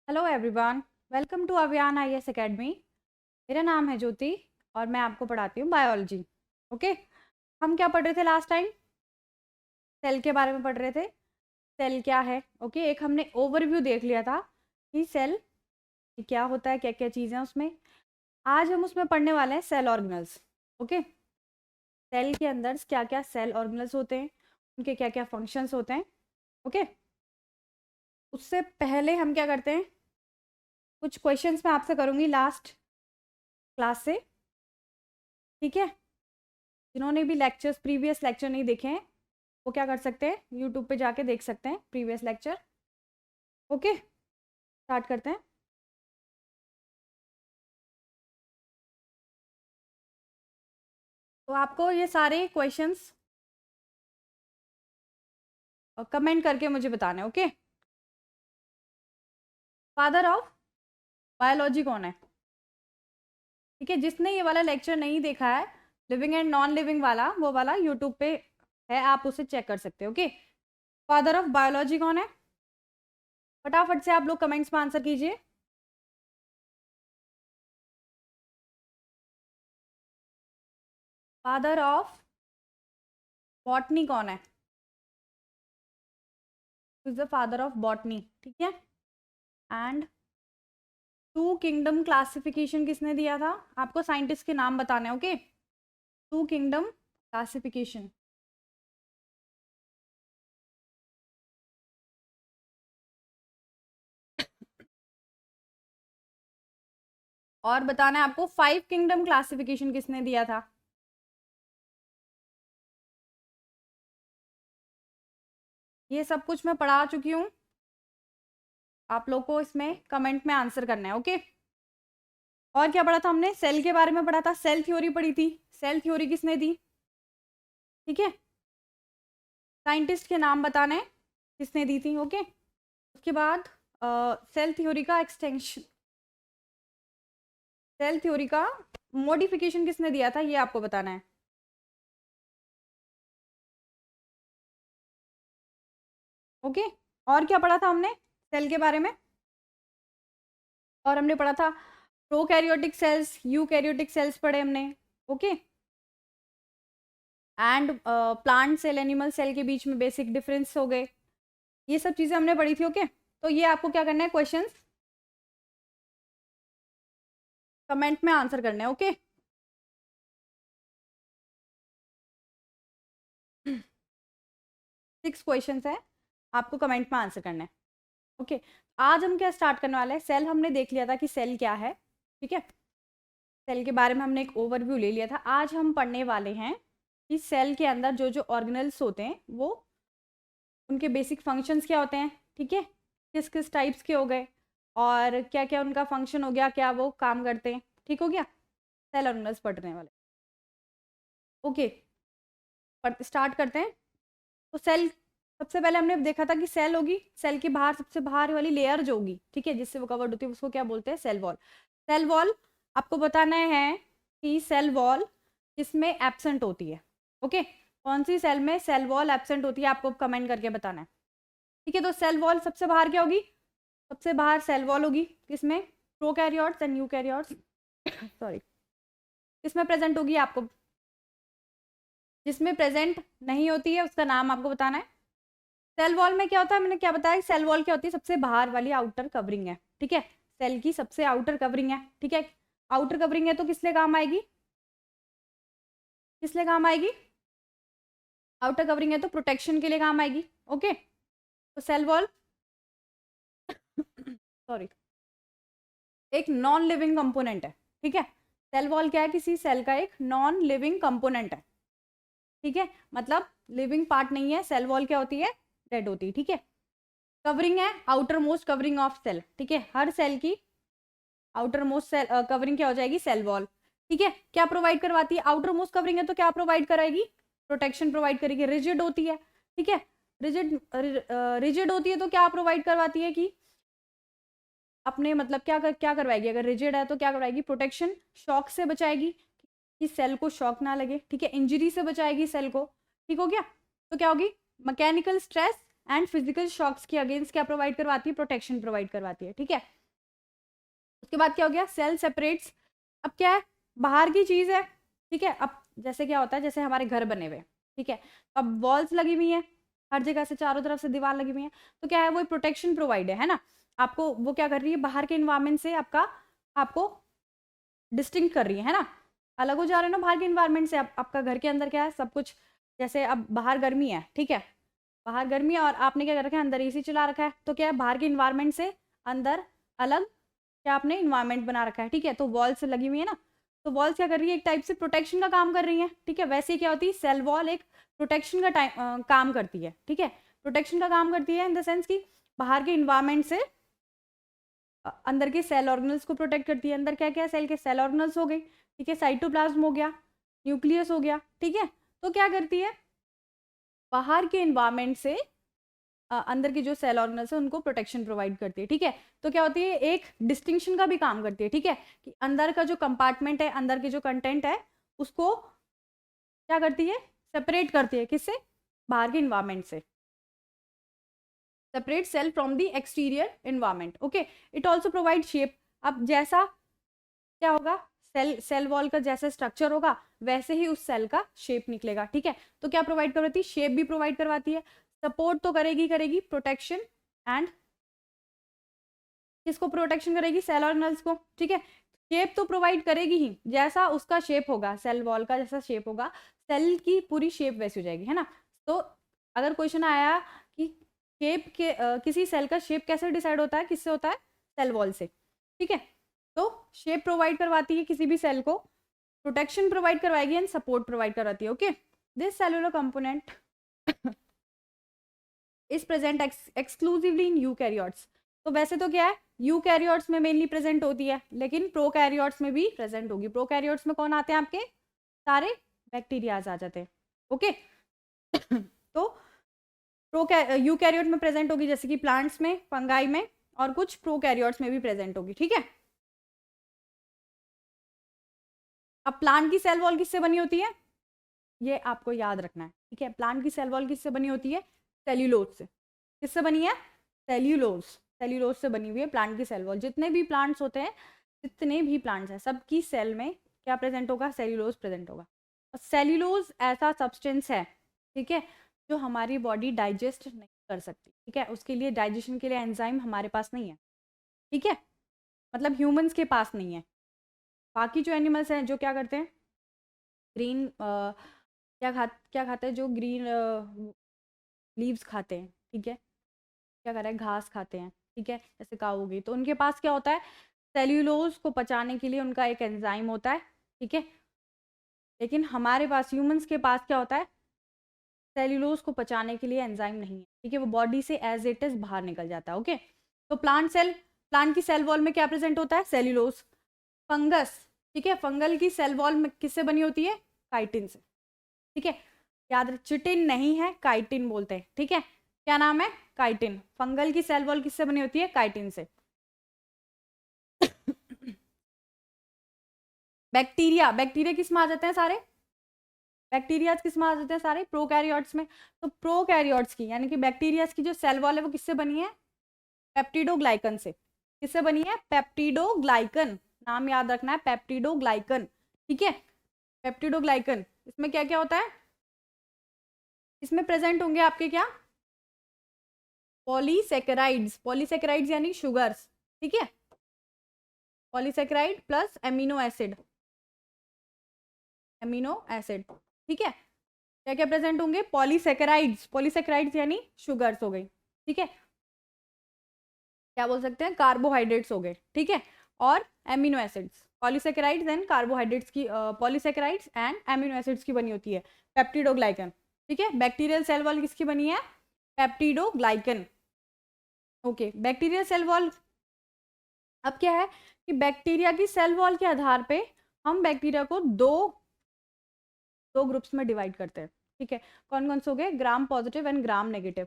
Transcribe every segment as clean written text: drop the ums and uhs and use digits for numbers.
Hello everyone, welcome to Aviyan IAS academy. मेरा नाम है ज्योति और मैं आपको पढ़ाती हूँ बायोलॉजी। ओके, हम क्या पढ़ रहे थे लास्ट टाइम? सेल के बारे में पढ़ रहे थे। सेल क्या है? ओके, एक हमने ओवरव्यू देख लिया था कि सेल क्या होता है, क्या क्या चीज़ें हैं उसमें। आज हम उसमें पढ़ने वाले हैं सेल ऑर्गेनल्स। ओके, सेल के अंदर क्या क्या सेल ऑर्गेनल्स होते हैं, उनके क्या क्या फंक्शंस होते हैं। ओके, उससे पहले हम क्या करते हैं, कुछ क्वेश्चंस मैं आपसे करूँगी लास्ट क्लास से। ठीक है, जिन्होंने भी लेक्चर्स प्रीवियस लेक्चर नहीं देखे हैं वो क्या कर सकते हैं, यूट्यूब पे जाके देख सकते हैं प्रीवियस लेक्चर। ओके, स्टार्ट करते हैं। तो आपको ये सारे क्वेश्चंस कमेंट करके मुझे बताना है। ओके, फादर ऑफ बायोलॉजी कौन है? ठीक है, जिसने ये वाला लेक्चर नहीं देखा है, लिविंग एंड नॉन लिविंग वाला, वो वाला यूट्यूब पे है, आप उसे चेक कर सकते हो। ओके, फादर ऑफ बायोलॉजी कौन है? फटाफट से आप लोग कमेंट्स में आंसर कीजिए। फादर ऑफ बॉटनी कौन है? Is the father of botany. ठीक है, एंड टू किंगडम क्लासिफिकेशन किसने दिया था? आपको साइंटिस्ट के नाम बताने हैं। ओके, टू किंगडम क्लासिफिकेशन और बताना है आपको फाइव किंगडम क्लासिफिकेशन किसने दिया था? ये सब कुछ मैं पढ़ा चुकी हूँ, आप लोग को इसमें कमेंट में आंसर करना है। ओके, और क्या पढ़ा था हमने? सेल के बारे में पढ़ा था, सेल थ्योरी पढ़ी थी। सेल थ्योरी किसने दी? ठीक है, साइंटिस्ट के नाम बताने हैं किसने दी थी। ओके, उसके बाद सेल थ्योरी का एक्सटेंशन, सेल थ्योरी का मॉडिफिकेशन किसने दिया था, ये आपको बताना है। ओके, और क्या पढ़ा था हमने सेल के बारे में? और हमने पढ़ा था प्रोकैरियोटिक सेल्स, यूकैरियोटिक सेल्स पढ़े हमने। Okay, and plant cell animal cell के बीच में बेसिक डिफरेंस हो गए, ये सब चीज़ें हमने पढ़ी थी। ओके, तो ये आपको क्या करना है, क्वेश्चंस कमेंट में आंसर करना है। ओके, 6 क्वेश्चंस है, आपको कमेंट में आंसर करना है। ओके, आज हम क्या स्टार्ट करने वाले हैं? सेल हमने देख लिया था कि सेल क्या है। ठीक है, सेल के बारे में हमने एक ओवरव्यू ले लिया था। आज हम पढ़ने वाले हैं कि सेल के अंदर जो जो ऑर्गेनल्स होते हैं वो उनके बेसिक फंक्शंस क्या होते हैं। ठीक है, किस किस टाइप्स के हो गए और क्या क्या उनका फंक्शन हो गया, क्या वो काम करते हैं। ठीक हो गया, सेल ऑर्गेनल्स पढ़ने वाले। ओके, स्टार्ट करते हैं। तो सेल, सबसे पहले हमने देखा था कि सेल होगी, सेल के बाहर सबसे बाहर वाली लेयर जो होगी, ठीक है, जिससे वो कवर्ड होती है, उसको क्या बोलते हैं? Cell wall. सेल वॉल आपको बताना है कि सेल वॉल किसमें एब्सेंट होती है। ओके, कौन सी सेल में सेल वॉल एब्सेंट होती है, आपको कमेंट करके बताना है। ठीक है, तो सेल वॉल सबसे बाहर क्या होगी? सबसे बाहर सेल वॉल होगी किसमें? प्रोकैरियोट्स एंड यूकैरियोट्स सॉरी, किसमें प्रेजेंट होगी आपको? जिसमें प्रेजेंट नहीं होती है उसका नाम आपको बताना है। सेल वॉल में क्या होता है, मैंने क्या बताया? सेल वॉल क्या होती है? सबसे बाहर वाली आउटर कवरिंग है। ठीक है, सेल की सबसे आउटर कवरिंग है। ठीक है, आउटर कवरिंग है तो किस लिए काम आएगी? किस लिए काम आएगी? आउटर कवरिंग है तो प्रोटेक्शन के लिए काम आएगी। ओके, तो सेल वॉल सॉरी एक नॉन लिविंग कंपोनेंट है। ठीक है, सेल वॉल क्या है? किसी सेल का एक नॉन लिविंग कंपोनेंट है। ठीक है, मतलब लिविंग पार्ट नहीं है। सेल वॉल क्या होती है? डेड होती है। ठीक है, कवरिंग है outer most covering of cell. ठीक है, हर सेल की आउटर मोस्ट सेल कवरिंग क्या हो जाएगी? Cell wall. ठीक है, क्या प्रोवाइड करवाती है? आउटर मोस्ट कवरिंग है तो क्या प्रोवाइड कराएगी? प्रोटेक्शन प्रोवाइड करेगी। रिजिड होती है, ठीक है, रिजिड रिजिड होती है तो क्या प्रोवाइड करवाती है कि अपने मतलब क्या करवाएगी? अगर रिजिड है तो क्या करवाएगी? प्रोटेक्शन, शॉक से बचाएगी कि सेल को शॉक ना लगे। ठीक है, इंजरी से बचाएगी सेल को। ठीक हो गया, तो क्या होगी? Mechanical stress and physical shocks के अगेंस्ट क्या प्रोवाइड करवाती है, प्रोटेक्शन प्रोवाइड करवाती है, ठीक है। उसके बाद क्या हो गया, सेल सेपरेट्स। अब क्या है, बाहर की चीज है, ठीक है। अब जैसे क्या होता है, जैसे हमारे घर बने हुए, ठीक है, अब वॉल्स लगी हुई है, हर जगह से चारों तरफ से दीवार लगी हुई है, तो क्या है, वो प्रोटेक्शन प्रोवाइड है ना, आपको वो क्या कर रही है, बाहर के इन्वायरमेंट से आपको डिस्टिंक्ट कर रही है ना, अलग हो जा रहे हैं ना बाहर के इन्वायरमेंट से। आपका घर के अंदर क्या है, सब कुछ, जैसे अब बाहर गर्मी है, ठीक है, बाहर गर्मी है और आपने क्या कर रखा है, अंदर एसी चला रखा है, तो क्या है, बाहर के इन्वायरमेंट से अंदर अलग क्या आपने इन्वायरमेंट बना रखा है, ठीक है। तो वॉल्स लगी हुई है ना, तो वॉल्स क्या कर रही है, एक टाइप से प्रोटेक्शन का काम कर रही है, ठीक है। वैसे क्या होती है, सेल वॉल एक प्रोटेक्शन का काम करती है, ठीक है, प्रोटेक्शन का काम करती है इन द सेंस कि बाहर के इन्वायरमेंट से अंदर के सेल ऑर्गेनल्स को प्रोटेक्ट करती है। अंदर क्या क्या, सेल के सेल ऑर्गेनल्स हो गई, ठीक है, साइटोप्लाज्म हो गया, न्यूक्लियस हो गया, ठीक है। तो क्या करती है, बाहर के इन्वायरमेंट से अंदर के जो सेल ऑर्गेनल्स है उनको प्रोटेक्शन प्रोवाइड करती है, ठीक है। तो क्या होती है, एक डिस्टिंक्शन का भी काम करती है, ठीक है, कि अंदर का जो कंपार्टमेंट है, अंदर के जो कंटेंट है, उसको क्या करती है, सेपरेट करती है, किससे, बाहर के इन्वायरमेंट से, separate cell from the exterior environment, okay. It also provide shape. अब जैसा क्या होगा, सेल वॉल का जैसा स्ट्रक्चर होगा वैसे ही उस सेल का शेप निकलेगा, ठीक है। तो क्या प्रोवाइड करवाती है, शेप भी प्रोवाइड करवाती है, सपोर्ट तो करेगी प्रोटेक्शन, एंड किसको प्रोटेक्शन करेगी, सेल ऑर्गेनल्स को, ठीक है। शेप तो प्रोवाइड करेगी ही, जैसा उसका शेप होगा, सेल वॉल का जैसा शेप होगा, सेल की पूरी शेप वैसी हो जाएगी, है ना। तो अगर क्वेश्चन आया कि शेप के किसी सेल का शेप कैसे डिसाइड होता है, किससे होता है, सेल वॉल से, ठीक है। तो शेप प्रोवाइड करवाती है किसी भी सेल को, प्रोटेक्शन प्रोवाइड करवाएगी एंड सपोर्ट प्रोवाइड करवाती है, okay. This cellular component is present exclusively in eukaryotes. तो वैसे तो क्या है, यूकैरियोट्स में मेनली प्रेजेंट होती है, लेकिन प्रोकैरियोट्स में भी प्रेजेंट होगी। प्रोकैरियोट्स में कौन आते हैं, आपके सारे बैक्टीरियाज आ जाते हैं, ओके। तो यूकैरियोट में प्रेजेंट होगी, जैसे कि प्लांट्स में, फंगाई में, और कुछ प्रोकैरियोट्स में भी प्रेजेंट होगी, ठीक है। अब प्लांट की सेल वॉल किससे बनी होती है, ये आपको याद रखना है, ठीक है। प्लांट की सेल वॉल किससे बनी होती है, सेल्यूलोज से। किससे बनी है, सेल्यूलोज, सेल्यूलोज से बनी हुई है प्लांट की सेल वॉल। जितने भी प्लांट्स होते हैं, जितने भी प्लांट्स हैं, सबकी सेल में क्या प्रेजेंट होगा, सेल्यूलोज प्रेजेंट होगा। और सेल्यूलोज ऐसा सब्सटेंस है, ठीक है, जो हमारी बॉडी डाइजेस्ट नहीं कर सकती, ठीक है। उसके लिए डाइजेशन के लिए एंजाइम हमारे पास नहीं है, ठीक है, मतलब ह्यूमंस के पास नहीं है। बाकी जो एनिमल्स हैं जो क्या करते हैं, ग्रीन क्या खाते हैं, जो ग्रीन लीव्स खाते हैं, ठीक है, क्या कर रहे हैं, घास खाते हैं, ठीक है, जैसे काऊ हो गई, तो उनके पास क्या होता है, सेल्यूलोज को पचाने के लिए उनका एक एंजाइम होता है, ठीक है। लेकिन हमारे पास, ह्यूमंस के पास क्या होता है, सेल्यूलोज को पचाने के लिए एंजाइम नहीं है, ठीक है, वो बॉडी से एज इट इज बाहर निकल जाता है, ओके। तो प्लांट की सेल वॉल में क्या प्रेजेंट होता है, सेल्यूलोज। फंगस, ठीक है, फंगल की सेल वॉल में किससे बनी होती है, काइटिन से, ठीक है। याद रख, चिटिन नहीं है, काइटिन बोलते हैं, ठीक है। क्या नाम है, काइटिन। फंगल की सेल वॉल किससे बनी होती है, काइटिन से। बैक्टीरिया किस में आ जाते हैं सारे, बैक्टीरिया किस में आ जाते हैं सारे, प्रोकैरियोट्स में। तो प्रोकैरियोट्स की यानी कि बैक्टीरिया की जो सेल वॉल है वो किससे बनी है, पेप्टिडोग्लाइकन से। किससे बनी है, पेप्टिडोग्लाइकन, नाम याद रखना है, पेप्टिडोग्लाइकन, ठीक है, पेप्टिडोग्लाइकन। इसमें क्या क्या होता है, इसमें प्रेजेंट होंगे आपके क्या, पॉलीसेकेराइड्स यानी शुगर्स, ठीक है, पॉलीसेकेराइड प्लस एमिनो एसिड, ठीक है। क्या क्या प्रेजेंट होंगे, पॉलीसेकेराइड्स यानी शुगर्स हो गई, ठीक है, क्या बोल सकते हैं, कार्बोहाइड्रेट्स हो गए, ठीक है, और amino acids. Polysaccharides and carbohydrates की, पॉलीसेकेराइड्स एंड एमिनो एसिड्स की बनी होती है पेप्टिडोग्लाइकन, ठीक है। बैक्टीरियल सेल वॉल किसकी बनी है, peptidoglycan, okay. Bacterial cell wall, अब क्या है कि बैक्टीरिया की सेल वॉल के आधार पे हम बैक्टीरिया को दो ग्रुप्स में डिवाइड करते हैं, ठीक है। कौन कौन से हो गए, gram positive and gram negative.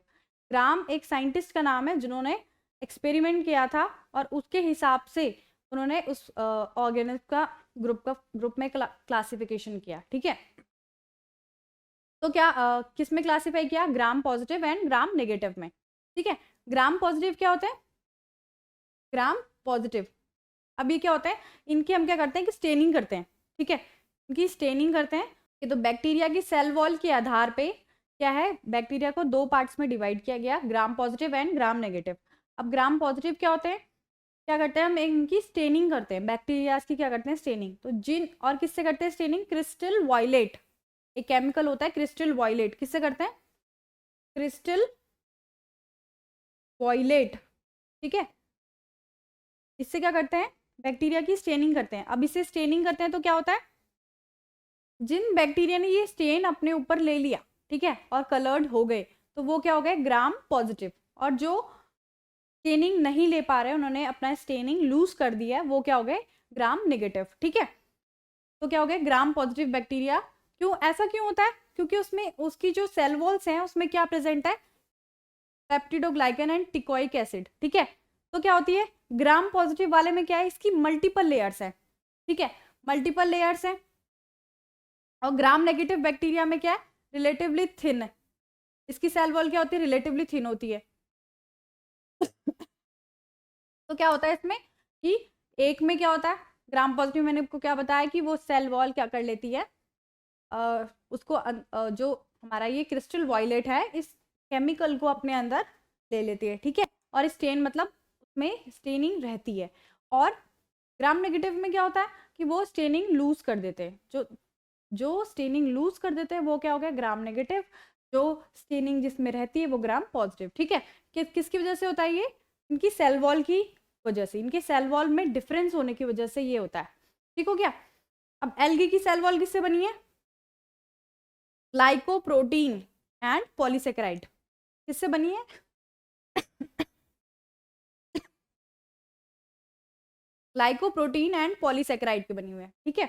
Gram एक साइंटिस्ट का नाम है जिन्होंने एक्सपेरिमेंट किया था और उसके हिसाब से उन्होंने उस ऑर्गेनिज्म का ग्रुप में क्लासिफिकेशन किया, ठीक है। तो क्या किस में क्लासीफाई किया, ग्राम पॉजिटिव एंड ग्राम नेगेटिव में, ठीक है। ग्राम पॉजिटिव क्या होते हैं, ग्राम पॉजिटिव, अब ये क्या होता है, इनकी हम क्या करते हैं कि स्टेनिंग करते हैं, ठीक है, इनकी स्टेनिंग करते हैं कि तो बैक्टीरिया की सेल वॉल के आधार पे क्या है, बैक्टीरिया को दो पार्ट्स में डिवाइड किया गया, ग्राम पॉजिटिव एंड ग्राम नेगेटिव। अब ग्राम पॉजिटिव क्या होते हैं, क्या करते हैं हम, इनकी स्टेनिंग करते हैं, बैक्टीरिया की क्या करते हैं स्टेनिंग, तो जिन और किससे करते हैं स्टेनिंग, क्रिस्टल वायलेट, एक केमिकल होता है क्रिस्टल वायलेट, किससे करते हैं, क्रिस्टल वायलेट, ठीक है, इससे क्या करते हैं, बैक्टीरिया की स्टेनिंग करते हैं। अब इसे स्टेनिंग करते हैं तो क्या होता है, जिन बैक्टीरिया ने ये स्टेन अपने ऊपर ले लिया, ठीक है, और कलर्ड हो गए, तो वो क्या हो गए, ग्राम पॉजिटिव, और जो स्टेनिंग नहीं ले पा रहे, उन्होंने अपना स्टेनिंग लूज कर दिया, वो क्या हो गए, ग्राम नेगेटिव, ठीक है। तो क्या हो गया, ग्राम पॉजिटिव बैक्टीरिया। क्यों ऐसा क्यों होता है, क्योंकि उसमें उसकी जो सेल वॉल्स हैं उसमें क्या प्रेजेंट है, पेप्टिडोग्लाइकन एंड टिकोइक एसिड, ठीक है। तो क्या होती है, ग्राम पॉजिटिव वाले में क्या है, इसकी मल्टीपल लेयर्स है, ठीक है, मल्टीपल लेयर्स है। और ग्राम नेगेटिव बैक्टीरिया में क्या है, रिलेटिवली थिन है, इसकी सेल वॉल क्या होती है, रिलेटिवली थिन होती है। तो क्या होता है इसमें कि एक में क्या होता है, ग्राम पॉजिटिव मैंने आपको क्या बताया कि वो सेल वॉल क्या कर लेती है, उसको जो हमारा ये क्रिस्टल वायलेट है इस केमिकल को अपने अंदर ले लेती है, ठीक है, और स्टेन मतलब उसमें स्टेनिंग रहती है। और ग्राम नेगेटिव में क्या होता है कि वो स्टेनिंग लूज कर देते हैं, जो स्टेनिंग लूज कर देते हैं वो क्या हो गया, ग्राम नेगेटिव, जो स्टेनिंग जिसमें रहती है वो ग्राम पॉजिटिव, ठीक है। किसकी वजह से होता है ये, इनकी सेल वॉल की वजह से, इनके सेल वॉल में डिफरेंस होने की वजह से ये होता है, ठीक हो गया। अब एल्गी की सेल वॉल किससे बनी है, ग्लाइकोप्रोटीन एंड पॉलीसेकेराइड, किससे बनी है, ग्लाइकोप्रोटीन एंड पॉलीसेकेराइड की बनी हुई है, ठीक है।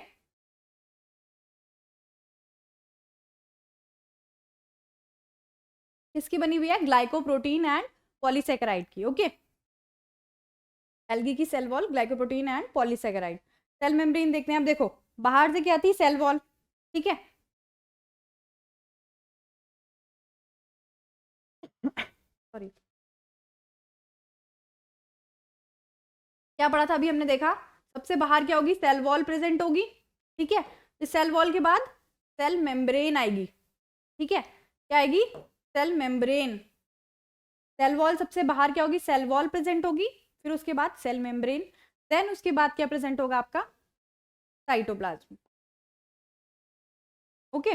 किसकी बनी हुई है, ग्लाइकोप्रोटीन एंड पॉलीसेकेराइड की, ओके। एल्गी की cell wall glycoprotein and polysaccharide. Cell membrane देखते हैं, अब देखो बाहर से क्या आती है, सेल वॉल, ठीक है, सॉरी, क्या पढ़ा था अभी हमने देखा, सबसे बाहर क्या होगी, सेल वॉल प्रेजेंट होगी, ठीक है। इस सेल वॉल के बाद सेल मेम्ब्रेन आएगी, ठीक है, क्या आएगी, सेल मेम्ब्रेन। सेल वॉल सबसे बाहर क्या होगी, सेल वॉल प्रेजेंट होगी, फिर उसके बाद सेल मेम्ब्रेन, देन उसके बाद क्या प्रेजेंट होगा आपका, साइटोप्लाज्म, ओके।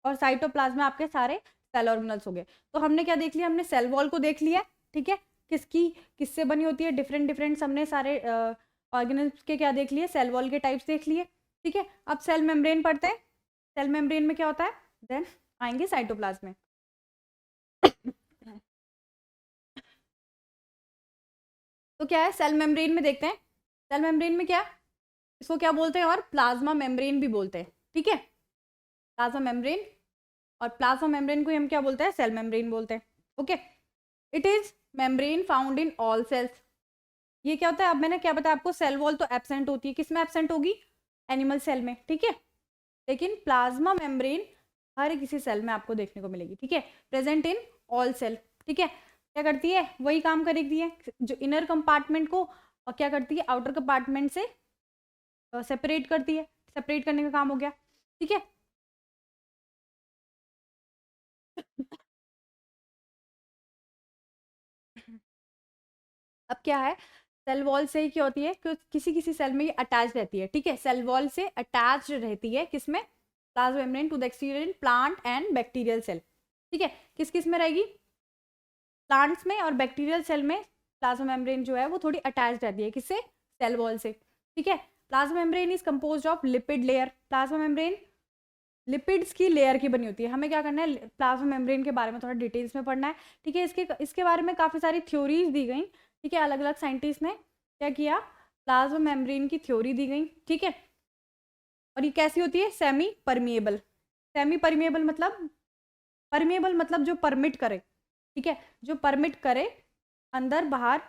और साइटोप्लाज्म में आपके सारे सेल ऑर्गेनल्स हो गए। तो हमने क्या देख लिया, हमने सेल वॉल को देख लिया, ठीक है, किसकी किससे बनी होती है, डिफरेंट डिफरेंट हमने सारे ऑर्गेनल्स के क्या देख लिए, सेल वॉल के टाइप्स देख लिए, ठीक है। अब सेल मेम्ब्रेन पढ़ते हैं, सेल मेम्ब्रेन में क्या होता है, देन आएंगे साइटोप्लाज्म में। तो क्या है, सेल मेम्ब्रेन में देखते हैं, सेल मेम्ब्रेन में क्या, इसको क्या बोलते हैं, और प्लाज्मा मेम्ब्रेन भी बोलते हैं, ठीक है, प्लाज्मा मेम्ब्रेन, और प्लाज्मा मेम्ब्रेन को हम क्या बोलते हैं, सेल मेम्ब्रेन बोलते हैं, okay. It is membrane found in all cells. ये क्या होता है, अब मैंने क्या बताया आपको, सेल वॉल तो एब्सेंट होती है, किस में एब्सेंट होगी, एनिमल सेल में, ठीक है, लेकिन प्लाज्मा मेम्ब्रेन हर किसी सेल में आपको देखने को मिलेगी, ठीक है, प्रेजेंट इन ऑल सेल, ठीक है। क्या करती है, वही काम करेगी है, जो इनर कंपार्टमेंट को और क्या करती है, आउटर कंपार्टमेंट से सेपरेट करती है, सेपरेट करने का काम हो गया, ठीक है। अब क्या है, सेल वॉल से ही क्या होती है कि किसी किसी सेल में ये अटैच रहती है, ठीक है, सेल वॉल से अटैच रहती है, किसमें, plasma membrane to the exterior plant and bacterial cell, ठीक है। किस किस में रहेगी, प्लांट्स में और बैक्टीरियल सेल में प्लाज्मा मेम्ब्रेन जो है वो थोड़ी अटैच रहती है, किससे, सेल वॉल से, ठीक है। Plasma membrane is composed of lipid layer, plasma membrane lipids की लेयर की बनी होती है। हमें क्या करना है, प्लाज्मा मेम्ब्रेन के बारे में थोड़ा डिटेल्स में पढ़ना है, ठीक है। इसके बारे में काफ़ी सारी थ्योरीज दी गई, ठीक है, अलग अलग साइंटिस्ट ने क्या किया, प्लाज्मा मेम्ब्रेन की थ्योरी दी गई, ठीक है। और ये कैसी होती है, सेमी परमिएबल, सेमी परमिएबल मतलब, परमिएबल मतलब जो परमिट करे, ठीक है, जो परमिट करे अंदर बाहर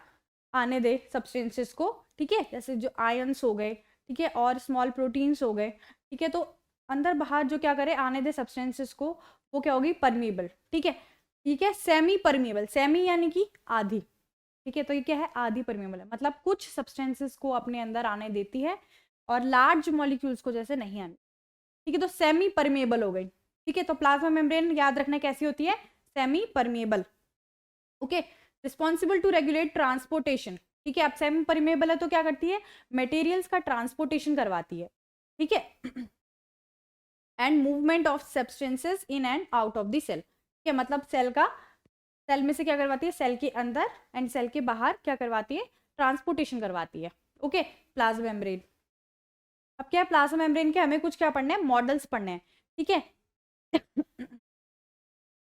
आने दे सब्सटेंसेस को, ठीक है, जैसे जो आयंस हो गए, ठीक है, और स्मॉल प्रोटीन्स हो गए, ठीक है, तो अंदर बाहर जो क्या करे आने दे सब्सटेंसेस को, वो क्या होगी, परमीबल। ठीक है, ठीक है, सेमी परमीबल, सेमी यानी कि आधी। ठीक है, तो ये क्या है, आधी परमीबल है, मतलब कुछ सब्सटेंसेस को अपने अंदर आने देती है और लार्ज मॉलिक्यूल्स को जैसे नहीं आने। ठीक है, तो सेमी परमेबल हो गई। ठीक है, तो प्लाज्मा मेम्ब्रेन याद रखना कैसी होती है, semi permeable. Okay, responsible to regulate transportation. ठीक है, अब सेमी परमेबल है तो क्या करती है, मटेरियल्स का ट्रांसपोर्टेशन करवाती है। ठीक है, and movement of substances in and out of the cell. ठीक है, मतलब सेल में से क्या करवाती है, सेल के अंदर एंड सेल के बाहर क्या करवाती है, ट्रांसपोर्टेशन करवाती है। Okay, plasma membrane. अब क्या है, प्लाज्मा मेम्ब्रेन के हमें कुछ क्या पढ़ने हैं, मॉडल्स पढ़ने हैं। ठीक है,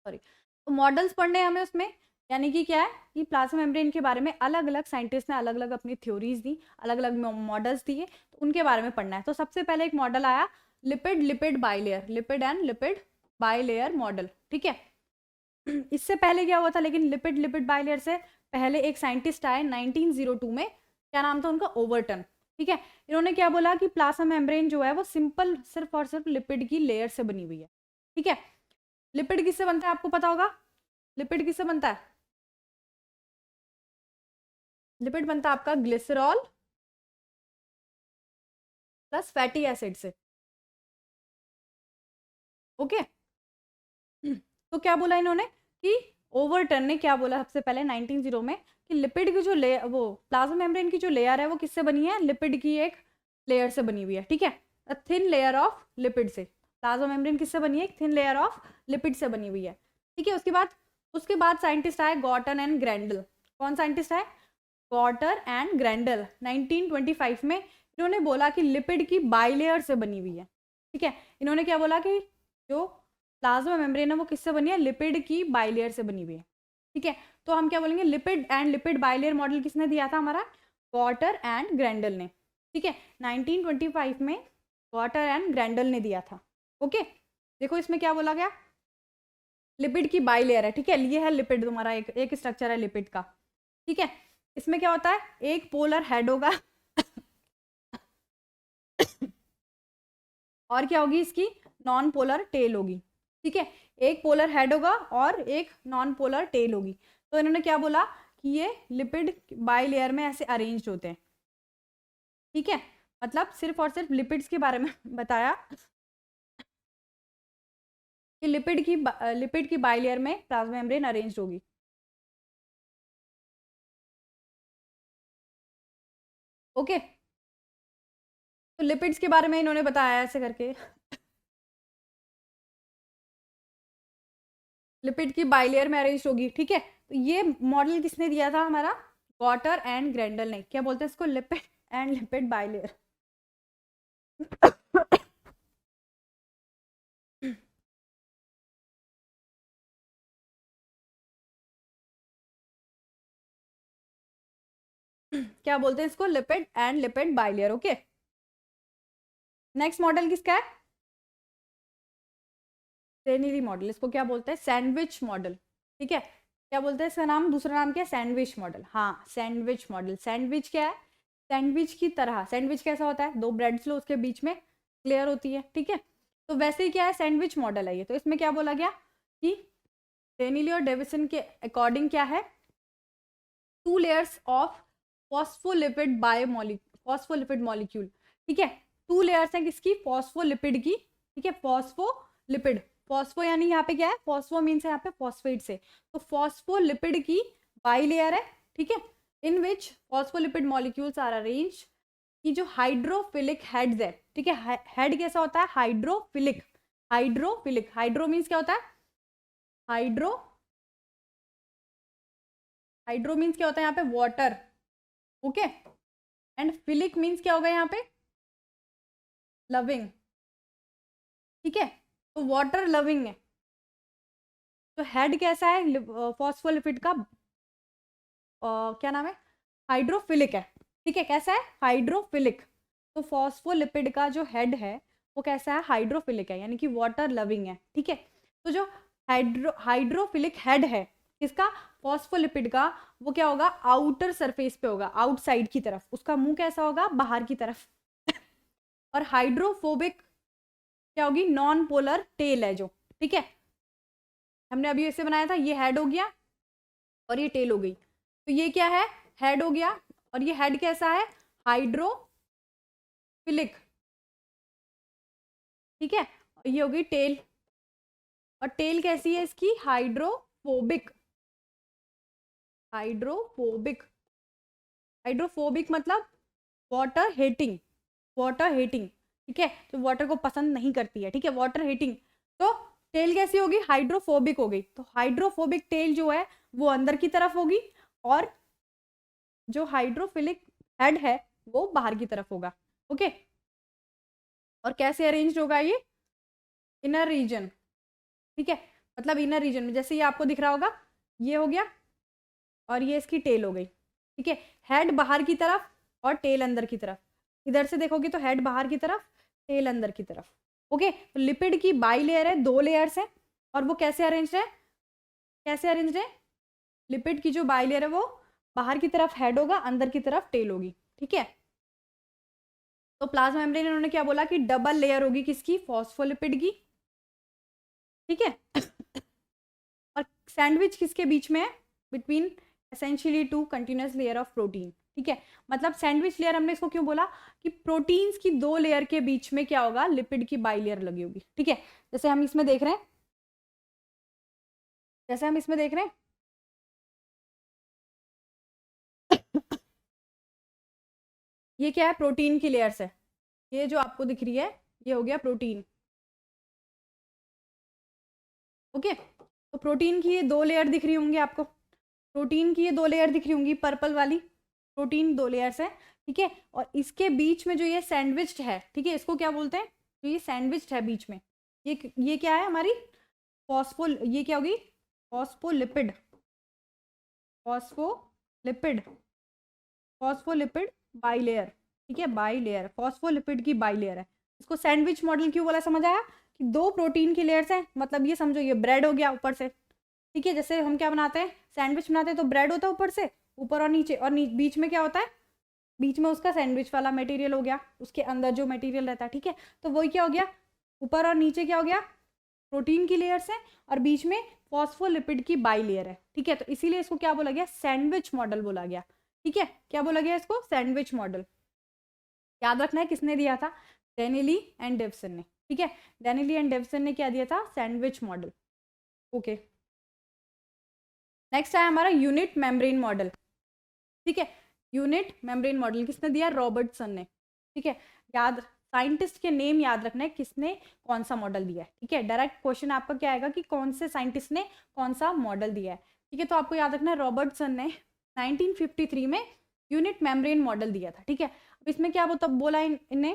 सॉरी, तो मॉडल्स पढ़ने हैं हमें उसमें, यानी कि क्या है कि प्लाज्मा मेम्ब्रेन के बारे में अलग अलग साइंटिस्ट ने अलग अलग अपनी थ्योरीज दी, अलग अलग मॉडल्स दिए, तो उनके बारे में पढ़ना है। तो सबसे पहले एक मॉडल आया lipid bilayer, lipid bilayer model. ठीक है, इससे पहले क्या हुआ था, लेकिन लिपिड बाइलेयर से पहले एक साइंटिस्ट आए 1902 में, क्या नाम था उनका, ओवरटन। ठीक है, इन्होंने क्या बोला कि प्लाज्मा मेम्ब्रेन जो है वो सिंपल सिर्फ और सिर्फ लिपिड की लेयर से बनी हुई है। ठीक है, लिपिड किससे बनता है आपको पता होगा, लिपिड किससे बनता है, लिपिड बनता है आपका ग्लिसरॉल प्लस फैटी एसिड से। ओके, तो क्या बोला इन्होंने कि ओवरटन ने क्या बोला सबसे पहले 1900 में कि लिपिड की जो लेयर, वो प्लाज्मा मेम्ब्रेन की जो लेयर है वो किससे बनी है, लिपिड की एक लेयर से बनी हुई है। ठीक है, थिन लेयर ऑफ लिपिड से, प्लाज्मा मेम्ब्रेन किससे बनी है, एक थिन लेयर ऑफ लिपिड से बनी हुई है। ठीक है, उसके बाद साइंटिस्ट आए गॉर्टन एंड ग्रैंडल। कौन साइंटिस्ट है, गॉर्टर एंड ग्रैंडल। 1925 में इन्होंने बोला कि लिपिड की बाइलेयर से बनी हुई है। ठीक है, इन्होंने क्या बोला कि जो प्लाज्मा मेम्ब्रेन है वो किससे बनी है, लिपिड की बाइलेयर से बनी हुई है। ठीक है, तो हम क्या बोलेंगे, लिपिड बाइलेयर मॉडल किसने दिया था, हमारा गॉर्टर एंड ग्रैंडल ने। ठीक है, 1925 में गॉर्टर एंड ग्रैंडल ने दिया था। ओके, देखो इसमें क्या बोला गया, लिपिड की बाइलेयर है। ठीक है, ये है लिपिड, तुम्हारा एक स्ट्रक्चर है लिपिड का। ठीक है, इसमें क्या होता है, एक पोलर हेड होगा और क्या होगी इसकी, नॉन पोलर टेल होगी। ठीक है, एक पोलर हेड होगा और एक नॉन पोलर टेल होगी। तो इन्होंने क्या बोला कि ये लिपिड बाइलेयर में ऐसे अरेंज होते हैं। ठीक है, मतलब सिर्फ और सिर्फ लिपिड्स के बारे में बताया कि लिपिड की बाइलेयर में प्लाज्मा मेम्ब्रेन अरेंज होगी। ओके, तो लिपिड्स के बारे में इन्होंने बताया ऐसे करके, लिपिड की बाइलेयर में अरेंज होगी। ठीक है, तो ये मॉडल किसने दिया था, हमारा गॉटर एंड ग्रैंडल ने। क्या बोलते हैं इसको, लिपिड एंड लिपिड बाइलेयर। क्या बोलते हैं इसको, lipid and lipid bilayer. Okay, next model किसका है, सेनेरी मॉडल। इसको क्या बोलते हैं, सैंडविच मॉडल। ठीक है, क्या बोलते हैं इसका नाम, दूसरा नाम क्या है, सैंडविच मॉडल। हाँ, सैंडविच मॉडल। सैंडविच क्या है, सैंडविच की तरह, सैंडविच कैसा होता है, दो ब्रेड्स लो उसके बीच में क्लियर होती है। ठीक है, तो वैसे ही क्या है, सैंडविच मॉडल है ये। तो इसमें क्या बोला गया कि डेनिली और डेविसन के अकॉर्डिंग क्या है, 2 layers of phospholipid phospholipid molecule. ठीक है, 2 लेयर्स हैं किसकी, फॉस्फोलिपिड की। ठीक है, फॉस्फोलिपिड, फॉस्फो यानी यहाँ पे क्या है, फॉस्फो मीन्स है यहाँ पे फॉस्फेट से, तो फॉस्फोलिपिड की बाई लेयर है। ठीक है, इन विच फॉस्फोलिपिड मॉलिक्यूल्स आर अरेंज, की जो हाइड्रोफिलिक हेड्स है। ठीक है, हेड कैसा होता है, हाइड्रोफिलिक, हाइड्रो मीन्स क्या होता है, हाइड्रो हाइड्रो मीन्स क्या होता है यहाँ पे, water. Okay, and philic means क्या होगा यहाँ पे, लविंग। ठीक है, तो वाटर लविंग है। तो हेड कैसा है फॉस्फोलिपिड का, क्या नाम है, हाइड्रोफिलिक है। ठीक है, कैसा है, हाइड्रोफिलिक। तो फॉस्फोलिपिड का जो हेड है वो कैसा है, हाइड्रोफिलिक है, यानी कि वाटर लविंग है। ठीक है, तो जो हाइड्रोफिलिक हेड है किसका, फॉस्फोलिपिड का, वो क्या होगा, आउटर सरफेस पे होगा, आउटसाइड की तरफ, उसका मुंह कैसा होगा, बाहर की तरफ और हाइड्रोफोबिक क्या होगी, नॉन पोलर टेल है जो, ठीक है। हमने अभी इसे बनाया था, ये हेड हो गया और ये टेल हो गई। तो ये क्या है, हेड हो गया, और ये हेड कैसा है, हाइड्रोफिलिक, ठीक है। ये हो गई टेल, और टेल कैसी है इसकी, हाइड्रोफोबिक। हाइड्रोफोबिक, हाइड्रोफोबिक मतलब वाटर हेटिंग, वाटर हेटिंग, ठीक है, तो वाटर को पसंद नहीं करती है, ठीक है, वाटर हेटिंग। तो टेल कैसी होगी, हाइड्रोफोबिक हो गई। तो हाइड्रोफोबिक टेल जो है वो अंदर की तरफ होगी, और जो हाइड्रोफिलिक हेड है वो बाहर की तरफ होगा, ओके। और कैसे अरेंज होगा ये, इनर रीजन, ठीक है, मतलब इनर रीजन में जैसे ये आपको दिख रहा होगा, ये हो गया और ये इसकी टेल हो गई, ठीक है। हेड बाहर की तरफ और टेल अंदर की तरफ, इधर से देखोगे तो हेड बाहर की तरफ, टेल अंदर की तरफ, ओके। तो लिपिड की बाई लेयर है, 2 लेयर्स है, और वो कैसे अरेंज है, कैसे अरेंज है, लिपिड की जो बाई लेयर है वो बाहर की तरफ हेड होगा, अंदर की तरफ टेल होगी, ठीक है। तो प्लाज्मा मेम्ब्रेन इन्होंने क्या बोला कि डबल लेयर होगी किसकी, फॉस्फोलिपिड की, ठीक है। और सैंडविच किसके बीच में है, between essentially 2 continuous layer of protein, ठीक है। मतलब सैंडविच लेयर हमने इसको क्यों बोला कि प्रोटीन्स की 2 लेयर के बीच में क्या होगा, लिपिड की बाई लेयर लगी होगी, ठीक है। जैसे हम इसमें देख रहे हैं, जैसे हम इसमें देख रहे हैं, ये क्या है, प्रोटीन की लेयर्स है, ये जो आपको दिख रही है ये हो गया प्रोटीन, ओके। तो प्रोटीन की ये 2 लेयर दिख रही होंगी आपको, प्रोटीन की ये 2 लेयर दिख रही होंगी, पर्पल वाली प्रोटीन 2 लेयर्स है, ठीक है। और इसके बीच में जो ये सैंडविच्ड है, ठीक है, इसको क्या बोलते हैं, तो ये सैंडविच्ड है बीच में, ये क्या है हमारी ये क्या होगी, phospholipid, phospholipid, phospholipid by layer, ठीक है, बाई लेयर, फॉस्फोलिपिड की बाई लेयर है। इसको सैंडविच मॉडल क्यों बोला, समझ आया कि 2 प्रोटीन की लेयर्स हैं, मतलब ये समझो ये ब्रेड हो गया ऊपर से, ठीक है। जैसे हम क्या बनाते हैं, सैंडविच बनाते हैं तो ब्रेड होता है ऊपर से, ऊपर और नीचे, और बीच में क्या होता है, बीच में उसका सैंडविच वाला मटेरियल हो गया, उसके अंदर जो मटेरियल रहता है, ठीक है। तो वही क्या हो गया, ऊपर और नीचे क्या हो गया, प्रोटीन की लेयर्स है, और बीच में फॉस्फोलिपिड की बाई लेयर है, ठीक है। तो इसीलिए इसको क्या बोला गया, सैंडविच मॉडल बोला गया, ठीक है। क्या बोला गया इसको, सैंडविच मॉडल। याद रखना है किसने दिया था, डेनिली एंड डेविसन ने, ठीक है। डेनिली एंड डेविसन ने क्या दिया था, सैंडविच मॉडल, ओके। नेक्स्ट है हमारा यूनिट मेम्ब्रेन मॉडल, ठीक है। यूनिट मेम्ब्रेन मॉडल किसने दिया, रॉबर्टसन ने, ठीक है। याद, साइंटिस्ट के नेम याद रखना है किसने कौन सा मॉडल दिया है, ठीक है। डायरेक्ट क्वेश्चन आपका क्या आएगा कि कौन से साइंटिस्ट ने कौन सा मॉडल दिया है, ठीक है। तो आपको याद रखना है रॉबर्टसन ने 1953 में यूनिट मेम्ब्रेन मॉडल दिया था, ठीक है। अब इसमें क्या बोला इन्होंने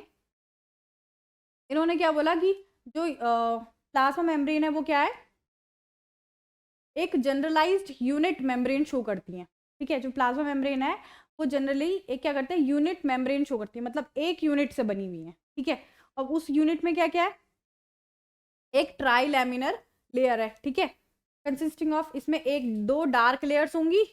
क्या बोला कि जो प्लाज्मा मेम्ब्रेन है वो क्या है, एक जनरलाइज्ड यूनिट मेम्ब्रेन शो करती है, ठीक है। जो प्लाज्मा मेम्ब्रेन है वो जनरली एक क्या करते हैं, यूनिट मेम्ब्रेन शो करती है, मतलब एक यूनिट से बनी हुई है, ठीक है। और उस यूनिट में क्या क्या है, एक ट्राई लैमिनर लेयर है, ठीक है, कंसिस्टिंग ऑफ, इसमें 1-2 डार्क लेयर्स होंगी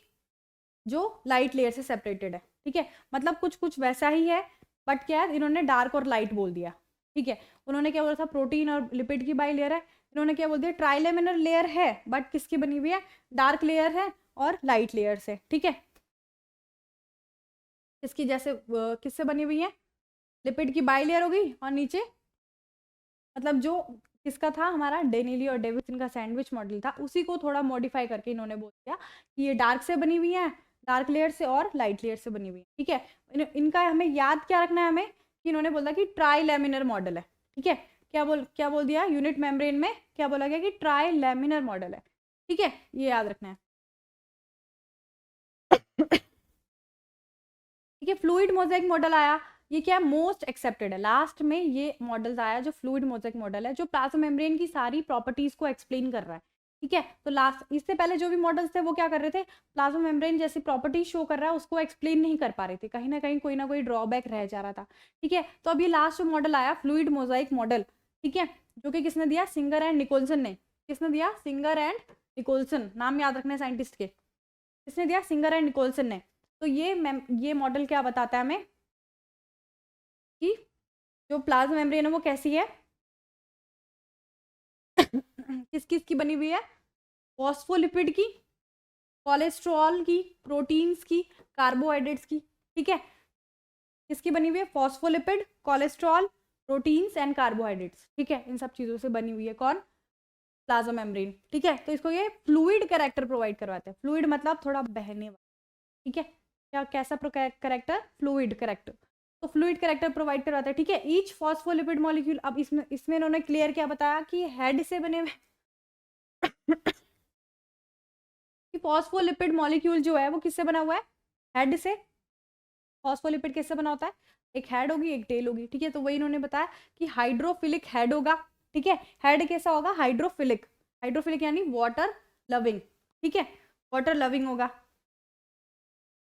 जो लाइट लेयर से सेपरेटेड है, ठीक है। मतलब कुछ कुछ वैसा ही है, बट क्या है, इन्होंने डार्क और लाइट बोल दिया, ठीक है। उन्होंने क्या बोला था, प्रोटीन और लिपिड की बाई लेयर है, इन्होंने क्या बोल दिया, ट्राइलेमिनर लेयर है, बट किसकी बनी हुई है, डार्क लेयर है और लाइट लेयर से, ठीक है। इसकी जैसे किससे बनी हुई है, लिपिड की बाई लेयर हो गई, और नीचे मतलब जो किसका था, हमारा डेनिली और डेविसन का सैंडविच मॉडल था, उसी को थोड़ा मॉडिफाई करके इन्होंने बोल दिया कि ये डार्क से बनी हुई है, डार्क लेयर से और लाइट लेयर से बनी हुई है, ठीक है। इनका हमें याद क्या रखना है, हमें कि इन्होंने बोला कि ट्राई लैमिनर मॉडल है, ठीक है। क्या बोल दिया, यूनिट मेम्ब्रेन में क्या बोला गया कि ट्राई लैमिनर मॉडल है, ठीक है, ये याद रखना है। ठीक है, फ्लूइड मोज़ेक मॉडल आया, ये क्या मोस्ट एक्सेप्टेड है, लास्ट में ये मॉडल्स आया जो फ्लूइड मोज़ेक मॉडल है, जो प्लाज्मा मेम्ब्रेन की सारी प्रॉपर्टीज को एक्सप्लेन कर रहा है, ठीक है। तो लास्ट, इससे पहले जो भी मॉडल्स थे वो क्या कर रहे थे, प्लाज्मा मेम्ब्रेन जैसी प्रॉपर्टीज शो कर रहा है उसको एक्सप्लेन नहीं कर पा रहे थे, कहीं ना कोई ड्रॉबैक रह जा रहा था, ठीक है। तो अब ये लास्ट जो मॉडल आया फ्लूइड मोज़ेक मॉडल, ठीक है, जो कि किसने दिया, सिंगर एंड निकोलसन ने, किसने दिया, सिंगर एंड निकोलसन, नाम याद रखना है साइंटिस्ट के, किसने दिया, सिंगर एंड निकोलसन ने। तो ये मॉडल क्या बताता है हमें कि जो प्लाज्मा मेम्ब्रेन है वो कैसी है, किस किस की बनी हुई है? फॉस्फोलिपिड की, कोलेस्ट्रॉल की, प्रोटीन्स की, कार्बोहाइड्रेट्स की। ठीक है, किसकी बनी हुई है? Phospholipid, cholesterol, proteins and carbohydrates. ठीक है, इन सब चीजों से बनी हुई है कौन? Plasma membrane. ठीक है, तो इसको ये फ्लूइड कैरेक्टर प्रोवाइड करवाते हैं। फ्लूइड मतलब थोड़ा बहने वाला। ठीक है, क्या कैसा कैरेक्टर? Fluid character. तो फ्लूइड कैरेक्टर प्रोवाइड करवाता है। ठीक है, ईच फॉस्फोलिपिड मॉलिक्यूल। अब इसमें इसमें इन्होंने क्लियर क्या बताया कि हेड से बने हुए कि फॉस्फोलिपिड मॉलिक्यूल जो है वो किससे बना हुआ है? हेड से। फॉस्फोलिपिड किससे बना होता है? एक हेड होगी, एक टेल होगी। ठीक है, तो वही इन्होंने बताया कि हाइड्रोफिलिक हेड होगा। ठीक है, हेड कैसा होगा? हाइड्रोफिलिक। हाइड्रोफिलिक यानी वाटर लविंग। ठीक है, वाटर लविंग होगा।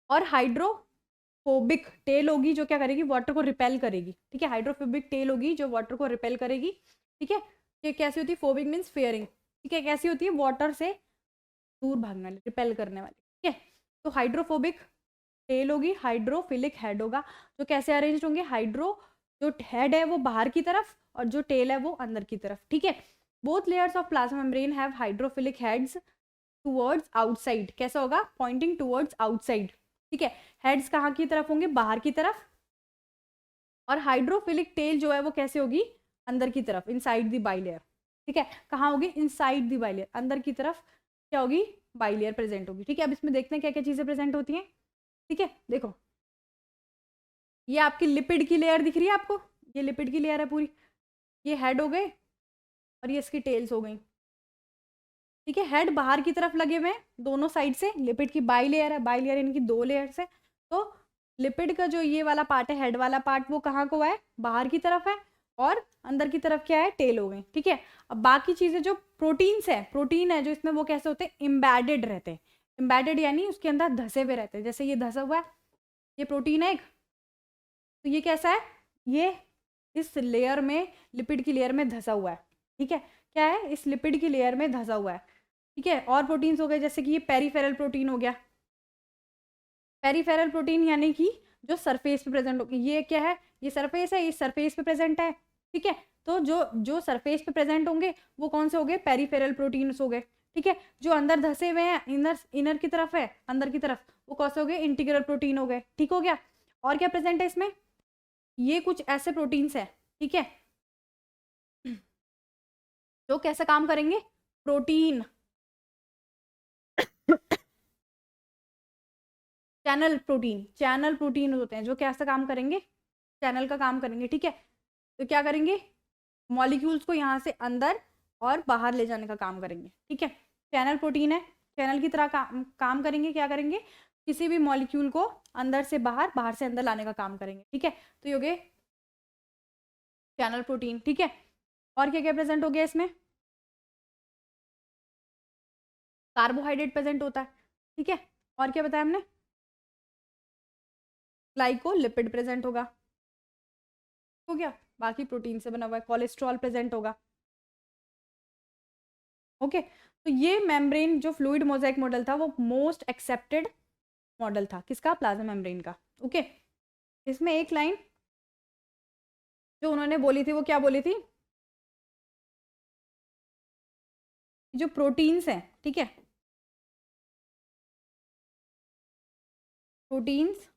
और हाइड्रोफोबिक टेल होगी जो क्या करेगी? वाटर को रिपेल करेगी। ठीक है, हाइड्रोफोबिक टेल होगी जो वाटर को रिपेल करेगी। ठीक है, ये कैसी होती है? Phobic means fearing. ठीक है, कैसी होती है? वाटर से दूर भागने वाली, रिपेल करने वाली। ठीक है, तो हाइड्रोफोबिक टेल होगी, हाइड्रोफिलिक हेड होगा। जो कैसे अरेंज होंगे? हाइड्रो जो हेड है वो बाहर की तरफ और जो टेल है वो अंदर की तरफ। ठीक है, both layers of plasma membrane have hydrophilic heads towards outside. कैसा होगा? Pointing towards outside. ठीक है, हेड्स कहाँ की तरफ होंगे? बाहर की तरफ। और हाइड्रोफिलिक टेल जो है वो कैसे होगी? अंदर की तरफ, इनसाइड दी बाइलेयर। ठीक है, कहाँ होगी? इनसाइड दी बाइलेयर, अंदर की तरफ क्या होगी? बाइलेयर प्रेजेंट होगी। ठीक है, अब इसमें देखते हैं क्या क्या चीजें प्रेजेंट होती हैं। ठीक है, देखो ये आपकी लिपिड की लेयर दिख रही है आपको, ये लिपिड की लेयर है पूरी। ये हेड हो गए और ये इसकी टेल्स हो गई। ठीक है, हेड बाहर की तरफ लगे हुए हैं दोनों साइड से। लिपिड की बाई लेयर है, बाई लेयर इनकी दो लेयर से। तो लिपिड का जो ये वाला पार्ट है, हेड वाला पार्ट, वो कहाँ को है? बाहर की तरफ है। और अंदर की तरफ क्या है? टेल हो गई। ठीक है, अब बाकी चीजें जो प्रोटीन्स है, प्रोटीन है जो इसमें, वो कैसे होते हैं? इम्बेडेड रहते हैं। इम्बेडेड यानी उसके अंदर धसे हुए रहते हैं। जैसे ये धसा हुआ है, ये प्रोटीन है एक। तो ये कैसा है? ये इस लेयर में, लिपिड की लेयर में धसा हुआ है। ठीक है, क्या है? इस लिपिड की लेयर में धसा हुआ है। ठीक है, और प्रोटीन्स हो गए जैसे कि ये पेरीफेरल प्रोटीन हो गया। पेरीफेरल प्रोटीन यानी कि जो सरफेस पे प्रेजेंट होगी। ये क्या है? ये सरफेस है, ये सरफेस पे प्रेजेंट है। ठीक है, तो जो जो सरफेस पे प्रेजेंट होंगे वो कौन से हो गए? पेरीफेरल प्रोटीन्स हो गए। ठीक है, जो अंदर धसे हुए हैं, इनर इनर की तरफ है, अंदर की तरफ, वो कौन से हो गए? इंटीग्रल प्रोटीन हो गए। ठीक हो गया। और क्या प्रेजेंट है इसमें? ये कुछ ऐसे प्रोटीन्स है। ठीक है, जो कैसे काम करेंगे? प्रोटीन चैनल प्रोटीन होते हैं जो कैसे काम करेंगे? चैनल का काम करेंगे। ठीक है, तो क्या करेंगे? मॉलिक्यूल्स को यहाँ से अंदर और बाहर ले जाने का काम करेंगे। ठीक है, चैनल प्रोटीन है, चैनल की तरह काम करेंगे। क्या करेंगे? किसी भी मॉलिक्यूल को अंदर से बाहर, बाहर से अंदर लाने का काम करेंगे। ठीक है, तो ये हो गए चैनल प्रोटीन। ठीक है, और क्या क्या प्रेजेंट हो गया इसमें? कार्बोहाइड्रेट प्रेजेंट होता है। ठीक है, और क्या बताया हमने? ग्लाइकोलिपिड प्रेजेंट होगा। हो गया, बाकी प्रोटीन से बना हुआ है। कोलेस्ट्रॉल प्रेजेंट होगा। ओके, तो ये मेम्ब्रेन जो फ्लूइड मोजाइक मॉडल था वो मोस्ट एक्सेप्टेड मॉडल था। किसका? प्लाज्मा मेम्ब्रेन का। ओके, इसमें एक लाइन जो उन्होंने बोली थी वो क्या बोली थी? जो प्रोटीन्स हैं, ठीक है, प्रोटीन्स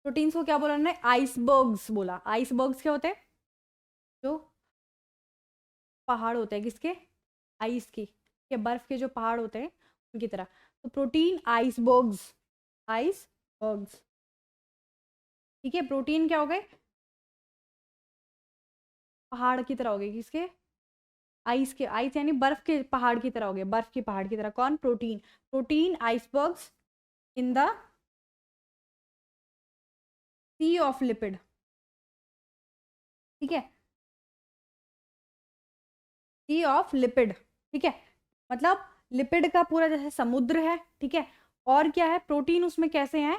प्रोटीन्स को क्या बोला उन्होंने? आइसबर्ग्स बोला। आइसबर्ग्स क्या होते हैं? जो पहाड़ होते हैं, किसके? आइस की, के बर्फ के जो पहाड़ होते हैं उनकी तरह। तो प्रोटीन आइसबर्ग्स, आइसबर्ग्स। ठीक है, प्रोटीन क्या हो गए? पहाड़ की तरह हो गए। किसके? आइस के। आइस यानी बर्फ के पहाड़ की तरह हो गए, बर्फ के पहाड़ की तरह। कौन? Protein. Protein icebergs in the sea of lipid. ठीक है, सी ऑफ लिपिड। ठीक है, मतलब लिपिड का पूरा जैसे समुद्र है। ठीक है, और क्या है? प्रोटीन उसमें कैसे हैं?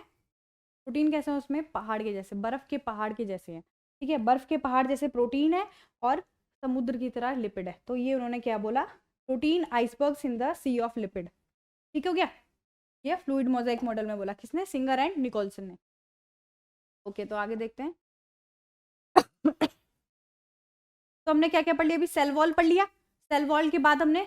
प्रोटीन कैसे हैं उसमें? पहाड़ के जैसे, बर्फ के पहाड़ के जैसे हैं। ठीक है, बर्फ के पहाड़ जैसे प्रोटीन है और समुद्र की तरह लिपिड है। तो ये उन्होंने क्या बोला? Protein icebergs in the sea of lipid. ठीक हो गया, ये फ्लूइड मोजाइक मॉडल में बोला। किसने? सिंगर एंड निकोलसन ने। ओके, तो आगे देखते हैं। तो हमने क्या क्या पढ़ लिया अभी, सेल वॉल पढ़ लिया, सेल वॉल के बाद हमने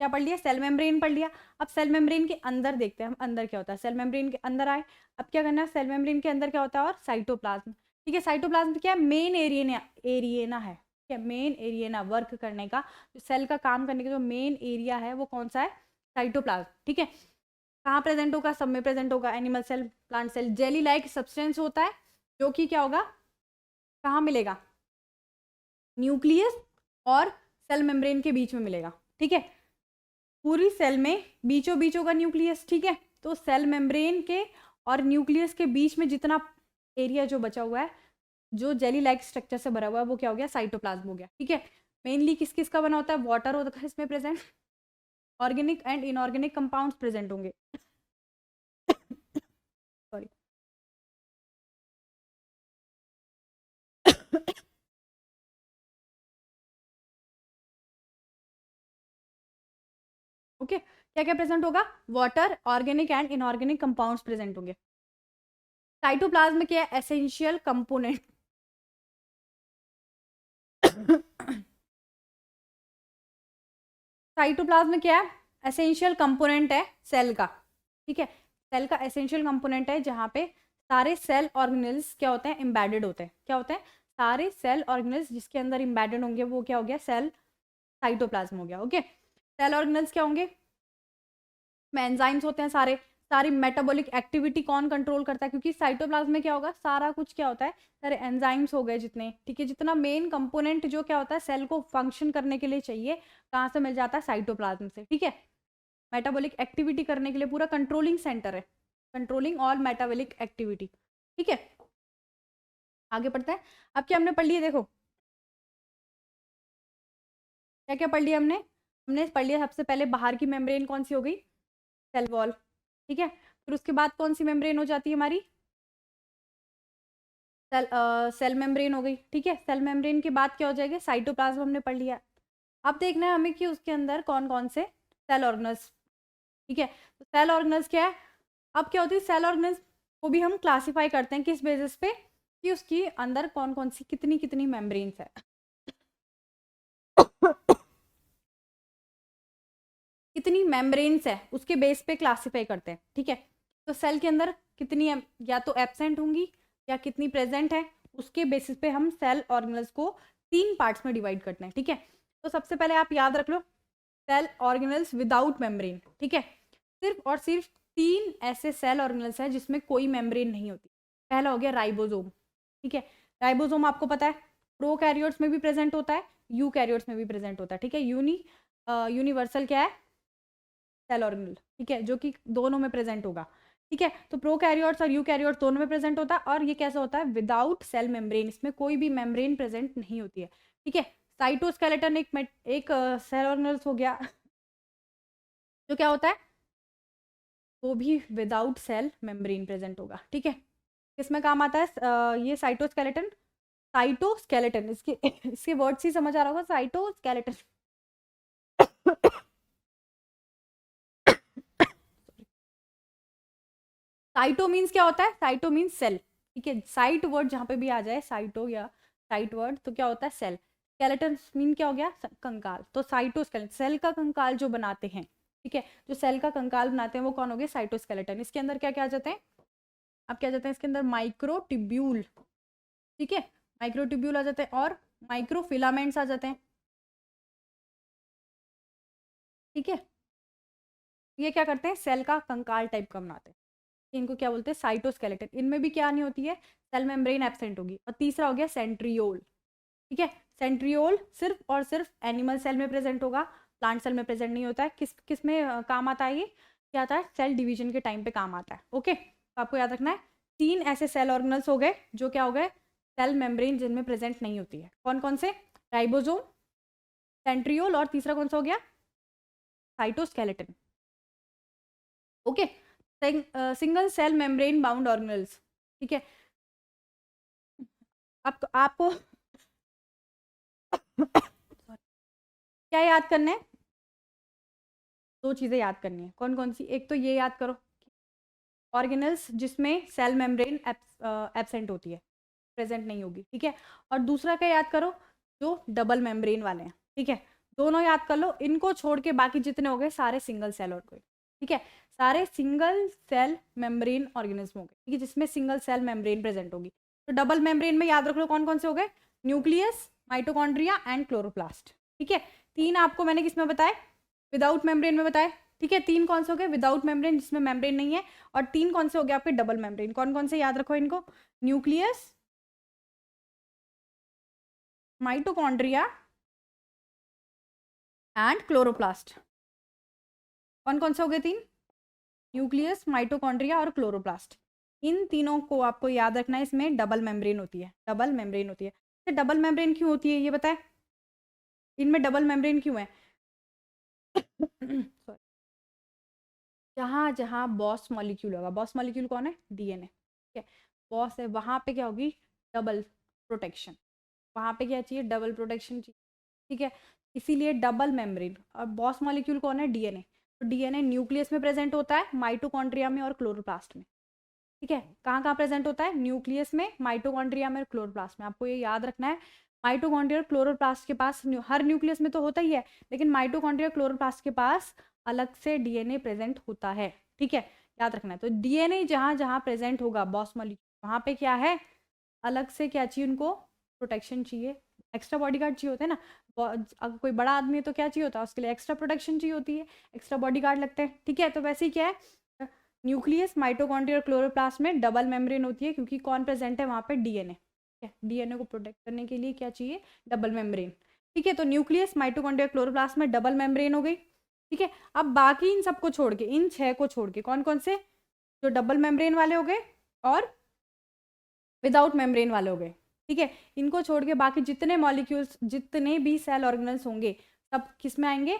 क्या पढ़ लिया, सेल मेम्ब्रेन पढ़ लिया। अब सेल मेम्ब्रेन के अंदर देखते हैं हम, अंदर क्या होता है। सेल मेम्ब्रेन के अंदर आए, अब क्या करना है, सेल मेम्ब्रेन के अंदर क्या होता है, और साइटोप्लाज्म। ठीक है, साइटोप्लाज्म क्या है, मेन एरिया है, ठीक है, मेन एरिया वर्क करने का, जो सेल का काम करने का जो मेन एरिया है वो कौन सा है, साइटोप्लाज्म। ठीक है, कहाँ प्रेजेंट होगा, सब में प्रेजेंट होगा, animal cell, plant cell. Jelly like substance होता है जो कि क्या होगा, कहाँ मिलेगा, न्यूक्लियस और सेल मेम्ब्रेन के बीच में मिलेगा। ठीक है, पूरी सेल में बीचों बीच होगा न्यूक्लियस। ठीक है, तो सेल मेम्ब्रेन के और न्यूक्लियस के बीच में जितना एरिया जो बचा हुआ है, जो जेली लाइक स्ट्रक्चर से भरा हुआ है, वो क्या हो गया, साइटोप्लाज्म हो गया। ठीक है, मेनली किस किस का बना होता है, वाटर होता है इसमें present, organic and inorganic compounds present होंगे। सॉरी ओके, क्या क्या प्रेजेंट होगा, water, organic and inorganic compounds present होंगे। साइटोप्लाज्म क्या है, एसेंशियल कंपोनेंट साइटोप्लाज्म क्या है, एसेंशियल कंपोनेंट है सेल का। ठीक है, सेल का एसेंशियल कंपोनेंट है, जहाँ पे सारे सेल ऑर्गेनेल्स क्या होते हैं, एम्बेडेड होते हैं। क्या होते हैं, सारे सेल ऑर्गेनेल्स जिसके अंदर एम्बेडेड होंगे वो क्या हो गया, सेल साइटोप्लाज्म हो गया। ओके, सेल ऑर्गेनेल्स क्या होंगे, एंजाइम्स होते हैं सारे, सारी मेटाबॉलिक एक्टिविटी कौन कंट्रोल करता है, क्योंकि साइटोप्लाज्म में क्या होगा, सारा कुछ क्या होता है, सारे एंजाइम्स हो गए जितने। ठीक है, जितना मेन कंपोनेंट जो क्या होता है सेल को फंक्शन करने के लिए चाहिए, कहाँ से मिल जाता है, साइटोप्लाज्म से। ठीक है, मेटाबॉलिक एक्टिविटी करने के लिए पूरा कंट्रोलिंग सेंटर है, कंट्रोलिंग ऑल मेटाबॉलिक एक्टिविटी। ठीक है, आगे पढ़ते हैं। अब क्या हमने पढ़ लिया, देखो क्या क्या पढ़ लिया हमने, हमने पढ़ लिया सबसे पहले बाहर की मेम्ब्रेन कौन सी हो गई, सेल वॉल। ठीक है, फिर उसके बाद कौन सी मेम्ब्रेन हो जाती है हमारी, सेल मेम्ब्रेन हो गई। ठीक है, सेल मेम्ब्रेन के बाद क्या हो जाएगा, साइटोप्लाज्म हमने पढ़ लिया। अब देखना है हमें कि उसके अंदर कौन कौन से सेल ऑर्गेनल्स। ठीक है, तो सेल ऑर्गेनल्स क्या है, अब क्या होती है, सेल ऑर्गेनल्स को भी हम क्लासिफाई करते हैं किस बेसिस पे, कि उसके अंदर कौन कौन सी कितनी कितनी मेम्ब्रेन्स है कितनी मेम्ब्रेन्स है उसके बेस पे क्लासिफाई करते हैं। ठीक है, तो सेल के अंदर कितनी या तो एब्सेंट होंगी या कितनी प्रेजेंट है, उसके बेसिस पे हम सेल ऑर्गेनल्स को 3 पार्ट्स में डिवाइड करते हैं। ठीक है, तो सबसे पहले आप याद रख लो, सेल ऑर्गेनल्स विदाउट मेम्ब्रेन। ठीक है, सिर्फ और सिर्फ 3 ऐसे सेल ऑर्गेनल्स हैं जिसमें कोई मेम्ब्रेन नहीं होती। पहला हो गया राइबोसोम। ठीक है, राइबोसोम आपको पता है प्रोकैरियोट्स में भी प्रेजेंट होता है, यूकैरियोट्स में भी प्रेजेंट होता है। ठीक है, यूनिवर्सल क्या है, सेल ऑर्गेनल। ठीक है, जो कि दोनों में प्रेजेंट होगा। ठीक है, तो प्रोकैरियोट्स और यूकैरियोट्स दोनों में प्रेजेंट होता है, और ये कैसा होता है, विदाउट सेल मेम्ब्रेन, इसमें कोई भी मेम्ब्रेन प्रेजेंट नहीं होती है। ठीक है, साइटोस्केलेटन एक सेल ऑर्गेनल्स हो गया जो क्या होता है, वो भी विदाउट सेल मेम्ब्रेन प्रेजेंट होगा। ठीक है, किसमें काम आता है ये साइटोस्केलेटन, साइटोस्केलेटन इसके इसके वर्ड से समझ आ रहा होगा, साइटोस्केलेटन साइटो मीन्स क्या होता है, साइटो मीन्स सेल। ठीक है, साइट वर्ड जहाँ पे भी आ जाए, साइटो या साइट वर्ड, तो क्या होता है, सेल। स्केलेटन मीन क्या हो गया, कंकाल। तो साइटोस्केलेटन सेल का कंकाल जो बनाते हैं। ठीक है, जो सेल का कंकाल बनाते हैं वो कौन हो गए, साइटोस्केलेटन। इसके अंदर क्या क्या आ जाते हैं, अब क्या जाते हैं इसके अंदर, माइक्रोट्यूब्यूल। ठीक है, माइक्रोट्यूब्यूल आ जाते हैं और माइक्रोफिलामेंट्स आ जाते हैं। ठीक है, ये क्या करते हैं, सेल का कंकाल टाइप का बनाते हैं, इनको क्या बोलते हैं, साइटोस्केलेटन। इनमें भी क्या नहीं होती है, सेल मेम्ब्रेन एब्सेंट होगी। और तीसरा हो गया सेंट्रियोल। ठीक है, सेंट्रियोल सिर्फ और सिर्फ एनिमल सेल में प्रेजेंट होगा, प्लांट सेल में प्रेजेंट नहीं होता है। किस में काम आता है, ये क्या आता है, सेल डिवीजन के टाइम पे काम आता है। ओके, तो आपको याद रखना है 3 ऐसे सेल ऑर्गेनल्स हो गए जो क्या हो गए, सेल मेम्ब्रेन जिनमें प्रेजेंट नहीं होती है। कौन कौन से, राइबोसोम, सेंट्रियोल, और तीसरा कौन सा हो गया, cytoskeleton. Okay, single cell membrane bound organelles. ठीक है, अब आपको क्या याद करना है, 2 चीजें याद करनी है। कौन कौन सी, एक तो ये याद करो, ऑर्गेनल्स जिसमें सेल मेम्ब्रेन एब्सेंट होती है। प्रेजेंट नहीं होगी, ठीक है। और दूसरा क्या याद करो, जो डबल मेम्ब्रेन वाले हैं, ठीक है, दोनों याद कर लो, इनको छोड़ के बाकी जितने हो गए सारे सिंगल सेल और कोई, ठीक है, सारे सिंगल सेल मेम्ब्रेन ऑर्गेनिज्म हो गए, ठीक है, जिसमें सिंगल सेल मेम्ब्रेन प्रेजेंट होगी। तो डबल मेम्ब्रेन में याद रख लो कौन कौन से हो गए, न्यूक्लियस, माइटोकॉन्ड्रिया एंड क्लोरोप्लास्ट, ठीक है। 3 आपको मैंने किस में बताए, विदाउट मेम्ब्रेन में बताए, ठीक है। 3 कौन से हो गए विदाउट मेम्ब्रेन, जिसमें मेम्ब्रेन नहीं है, और 3 कौन से हो गए आपके डबल मेम्ब्रेन, कौन कौन से याद रखो इनको, न्यूक्लियस, माइटोकॉन्ड्रिया एंड क्लोरोप्लास्ट। कौन कौन से हो गए 3, न्यूक्लियस, माइटोकॉन्ड्रिया और क्लोरोप्लास्ट। इन तीनों को आपको याद रखना है, इसमें डबल मेम्ब्रेन होती है, डबल मेम्ब्रेन होती है। तो डबल मेम्ब्रेन क्यों होती है ये बताए, इनमें डबल मेम्ब्रेन क्यों है सॉरी, जहाँ जहाँ बॉस मॉलिक्यूल होगा, बॉस मॉलिक्यूल कौन है, डीएनए, ठीक है, बॉस है, वहाँ पे क्या होगी, डबल प्रोटेक्शन, वहाँ पे क्या चाहिए, डबल प्रोटेक्शन चाहिए, ठीक है, इसीलिए डबल मेम्ब्रेन। और बॉस मॉलिक्यूल कौन है, डीएनए, तो डीएनए न्यूक्लियस में प्रेजेंट होता है, माइटोकॉन्ड्रिया में और क्लोरोप्लास्ट में, ठीक है, कहाँ कहाँ प्रेजेंट होता है, न्यूक्लियस में, माइटोकॉन्ड्रिया में और क्लोरोप्लास्ट में। आपको ये याद रखना है, माइटोकॉन्ड्रिया और क्लोरोप्लास्ट के पास हर न्यूक्लियस में तो होता ही है, लेकिन माइटोकॉन्ड्रिया क्लोरोप्लास्ट के पास अलग से डीएनए प्रेजेंट होता है, ठीक है, याद रखना है। तो डीएनए जहाँ जहाँ प्रेजेंट होगा बॉस मॉलिक्यूल, वहाँ पे क्या है, अलग से क्या चाहिए उनको, प्रोटेक्शन चाहिए, एक्स्ट्रा बॉडीगार्ड चाहिए होते हैं ना, अगर कोई बड़ा आदमी है तो क्या चाहिए होता है, उसके लिए एक्स्ट्रा प्रोटेक्शन चाहिए होती है, एक्स्ट्रा बॉडीगार्ड लगते हैं, ठीक है। तो वैसे ही क्या है, न्यूक्लियस, माइटोकॉन्ड्रिया और क्लोरोप्लास्ट में डबल मेम्ब्रेन होती है, क्योंकि कौन प्रेजेंट है वहाँ पे, डीएनए, ठीक है, डीएनए को प्रोटेक्ट करने के लिए क्या चाहिए, डबल मेम्ब्रेन, ठीक है। तो न्यूक्लियस, माइटोकॉन्ड्रिया, क्लोरोप्लास्ट में डबल मेम्ब्रेन हो गई, ठीक है। अब बाकी इन सबको छोड़ के, इन 6 को छोड़ के, कौन कौन से, जो डबल मेम्ब्रेन वाले हो गए और विदाउट मेम्ब्रेन वाले हो गए, ठीक है, इनको छोड़ के बाकी जितने मॉलिक्यूल्स, जितने भी सेल ऑर्गेनल्स होंगे, सब किस में आएंगे,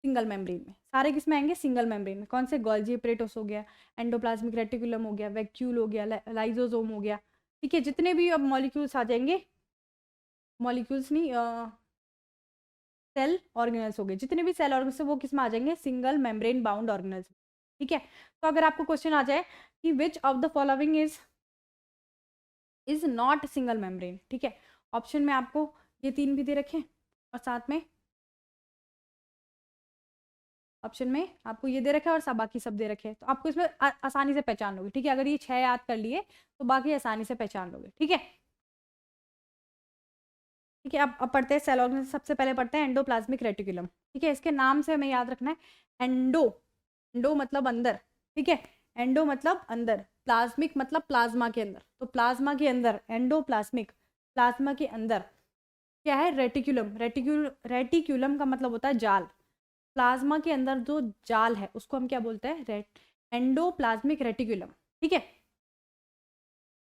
सिंगल मेम्ब्रेन में, सारे किस में आएंगे, सिंगल मेम्ब्रेन में। कौन से, गोल्जी एपरेटस हो गया, एंडोप्लाज्मिक रेटिकुलम हो गया, वैक्यूल हो गया, लाइजोसोम हो गया, ठीक है, जितने भी अब मॉलिक्यूल्स आ जाएंगे, मॉलिक्यूल्स नहीं, सेल ऑर्गेनल्स हो गए, जितने भी सेल ऑर्गेनल्स वो किस में आ जाएंगे, सिंगल मेम्ब्रेन बाउंड ऑर्गेनल्स, ठीक है। तो अगर आपको क्वेश्चन आ जाए कि which of the following is not single membrane, ठीक है, ऑप्शन में आपको ये 3 भी दे रखे और साथ में ऑप्शन में आपको ये दे रखा है और सब बाकी सब दे रखे हैं, तो आपको इसमें आसानी से पहचान लोगे, ठीक है। अगर ये 6 याद कर लिए तो बाकी आसानी से पहचान लोगे, ठीक है, ठीक है। अब पढ़ते हैं सेल ऑर्गेनल, सबसे पहले पढ़ते हैं एंडोप्लाज्मिक रेटिकुलम, ठीक है, इसके नाम से हमें याद रखना है, एंडो, एंडो मतलब अंदर, ठीक है, एंडो मतलब अंदर, प्लाज्मिक मतलब प्लाज्मा के अंदर, तो प्लाज्मा के अंदर एंडोप्लाज्मिक, प्लाज्मा के अंदर क्या है, रेटिकुलम, रेटिकुलम का मतलब होता है जाल, प्लाज्मा के अंदर जो जाल है उसको हम क्या बोलते हैं, एंडोप्लाज्मिक रेटिकुलम, ठीक है,